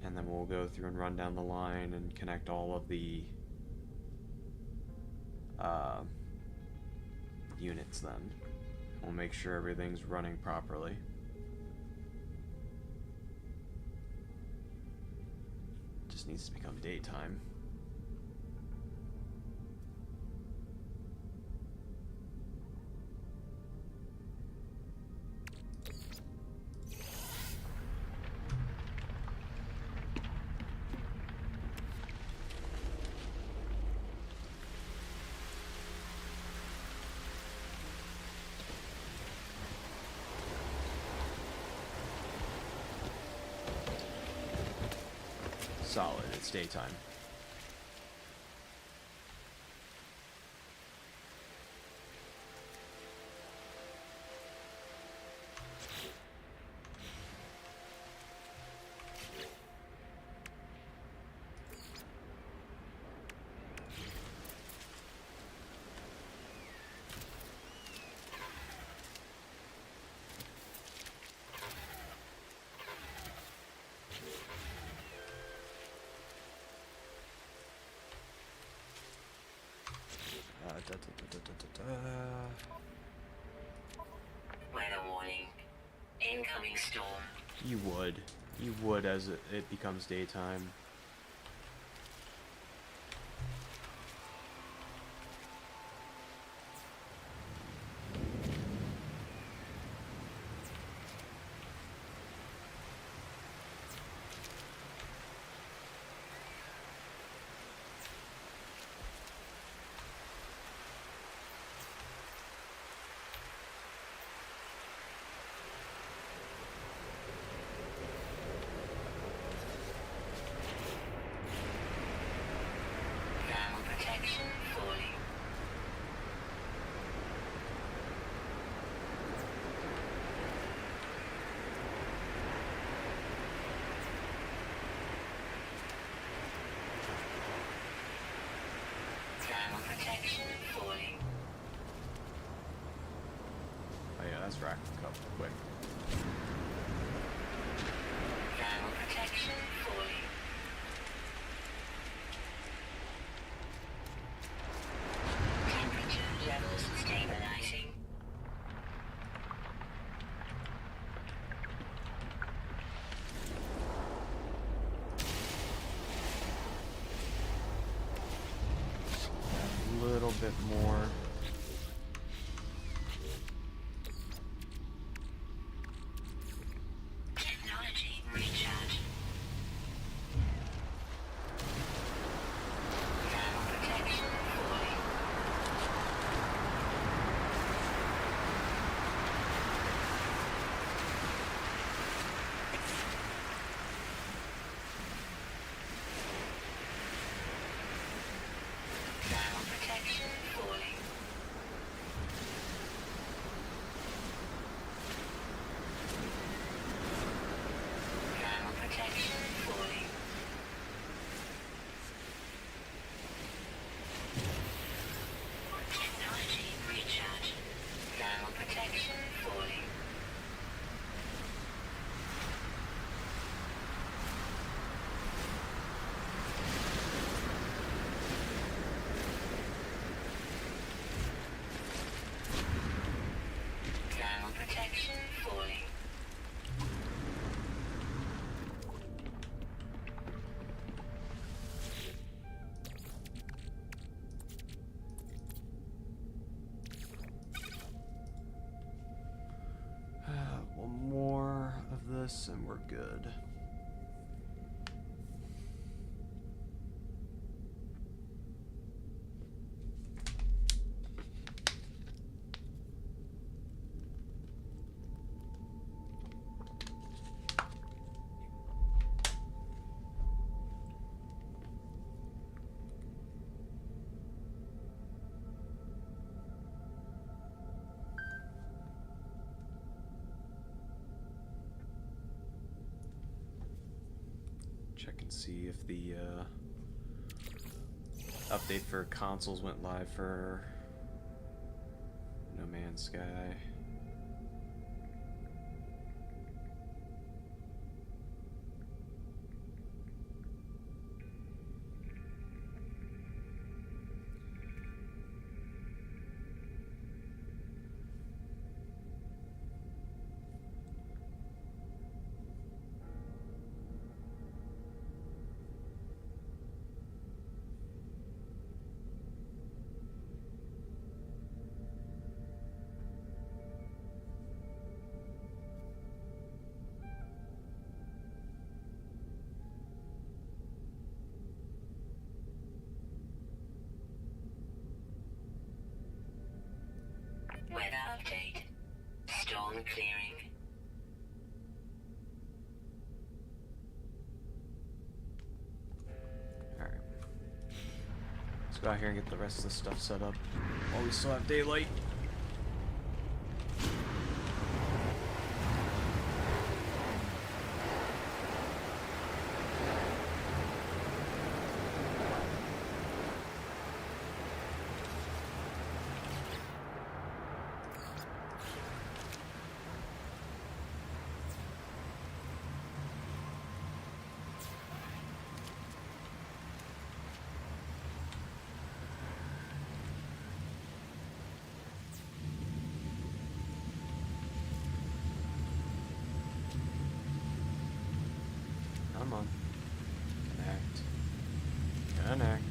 And then we'll go through and run down the line and connect all of the units then. We'll make sure everything's running properly. It just needs to become daytime. Solid, it's daytime. Weather warning. Incoming storm. You would. You would as it becomes daytime. Thermal protection falling. Thermal protection falling. Oh yeah, that's racked up quick. Thermal protection falling. Temperature levels stabilizing. A little bit more. Technology recharge. Thermal protection falling. Thermal protection falling. Thermal protection falling. Technology recharge. Thermal protection falling. Thermal protection falling. One more of this and we're good. Check and see if the update for consoles went live for No Man's Sky. Weather update. Storm clearing. Alright. Let's go out here and get the rest of the stuff set up while we still have daylight. Connect.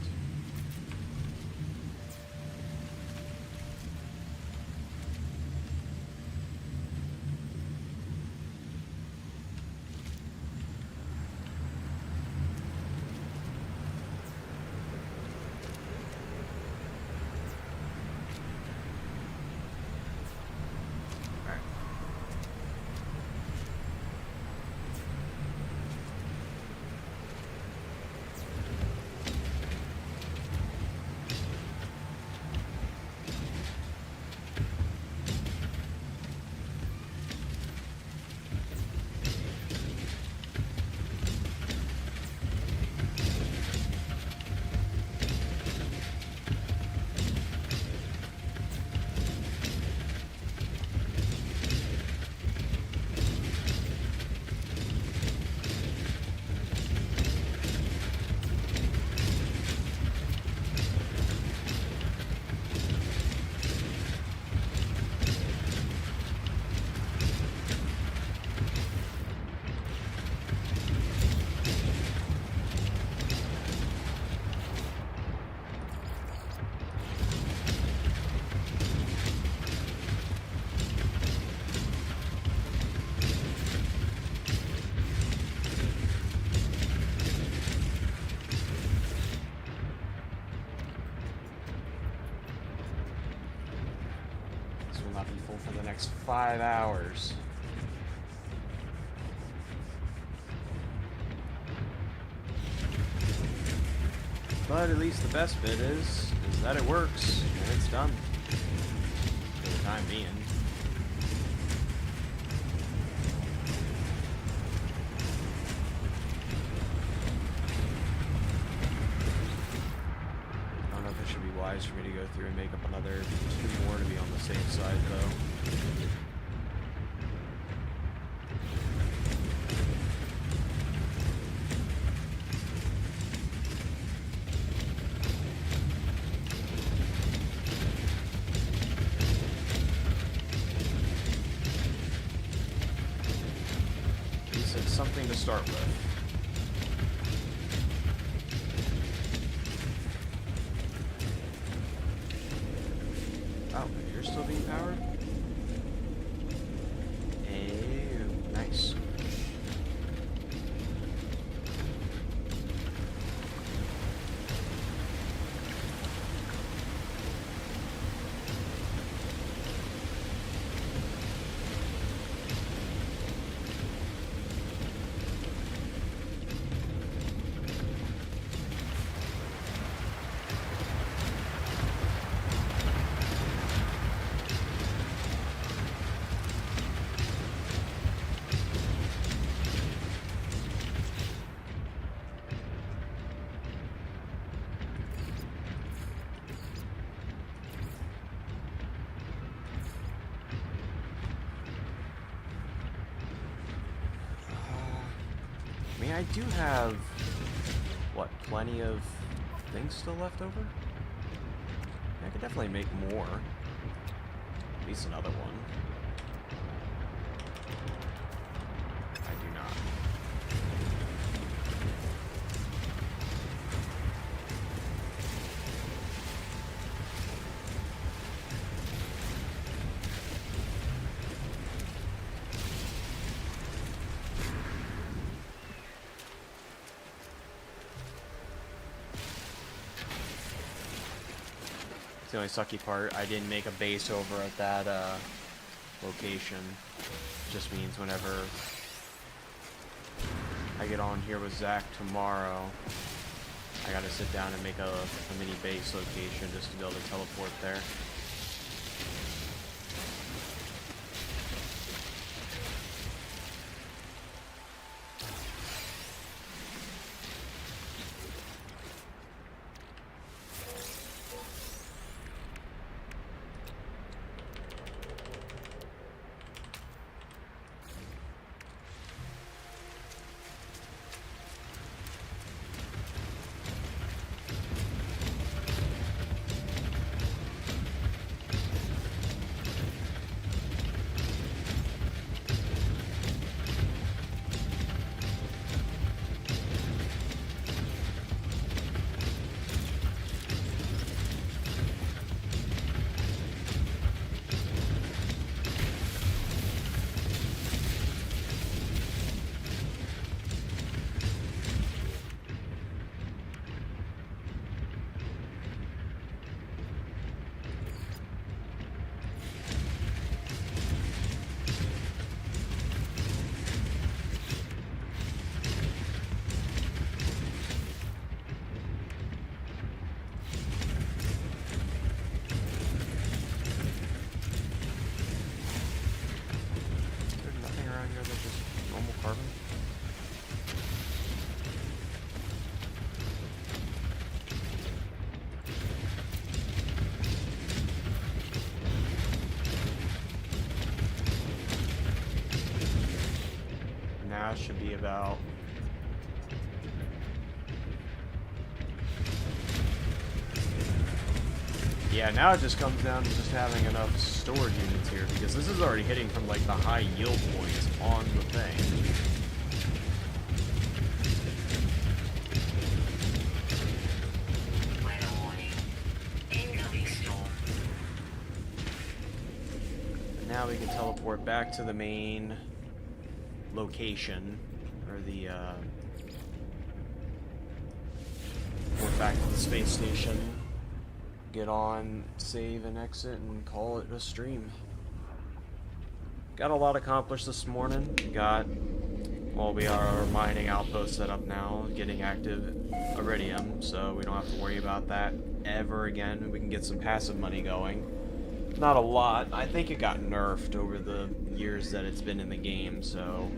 This will not be full for the next 5 hours. But at least the best bit is that it works, and it's done. For the time being. I don't know if it should be wise for me to go through and make up another 2 more to be on the safe side, though. Something to start with. Oh, you're still being powered? Oh, nice. I mean, I do have, what, plenty of things still left over? I could definitely make more. At least another one. I do not. The only sucky part, I didn't make a base over at that location. Just means whenever I get on here with Zach tomorrow, I gotta sit down and make a mini base location just to be able to teleport there. that should be about... Yeah, now it just comes down to just having enough storage units here, because this is already hitting from, like, the high yield points on the thing. Now we can teleport back to the main location, or the, or back to the space station, get on, save and exit, and call it a stream. Got a lot accomplished this morning. Well, we are our mining outpost set up now, getting active iridium, so we don't have to worry about that ever again. We can get some passive money going. Not a lot. I think it got nerfed over the years that it's been in the game, so...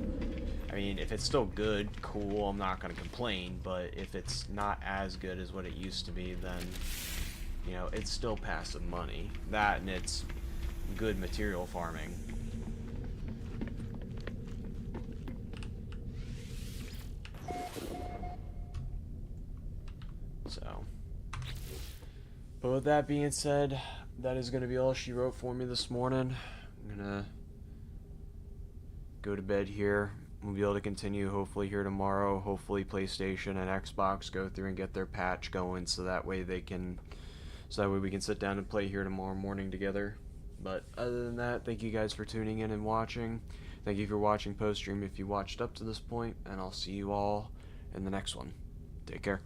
I mean, if it's still good, cool, I'm not going to complain, but if it's not as good as what it used to be, then, you know, it's still passive money. That, and it's good material farming. So... But with that being said, that is going to be all she wrote for me this morning. I'm going to go to bed here. We'll be able to continue hopefully here tomorrow. Hopefully PlayStation and Xbox go through and get their patch going, so that way we can sit down and play here tomorrow morning together. But other than that, thank you guys for tuning in and watching. Thank you for watching post stream if you watched up to this point, and I'll see you all in the next one. Take care.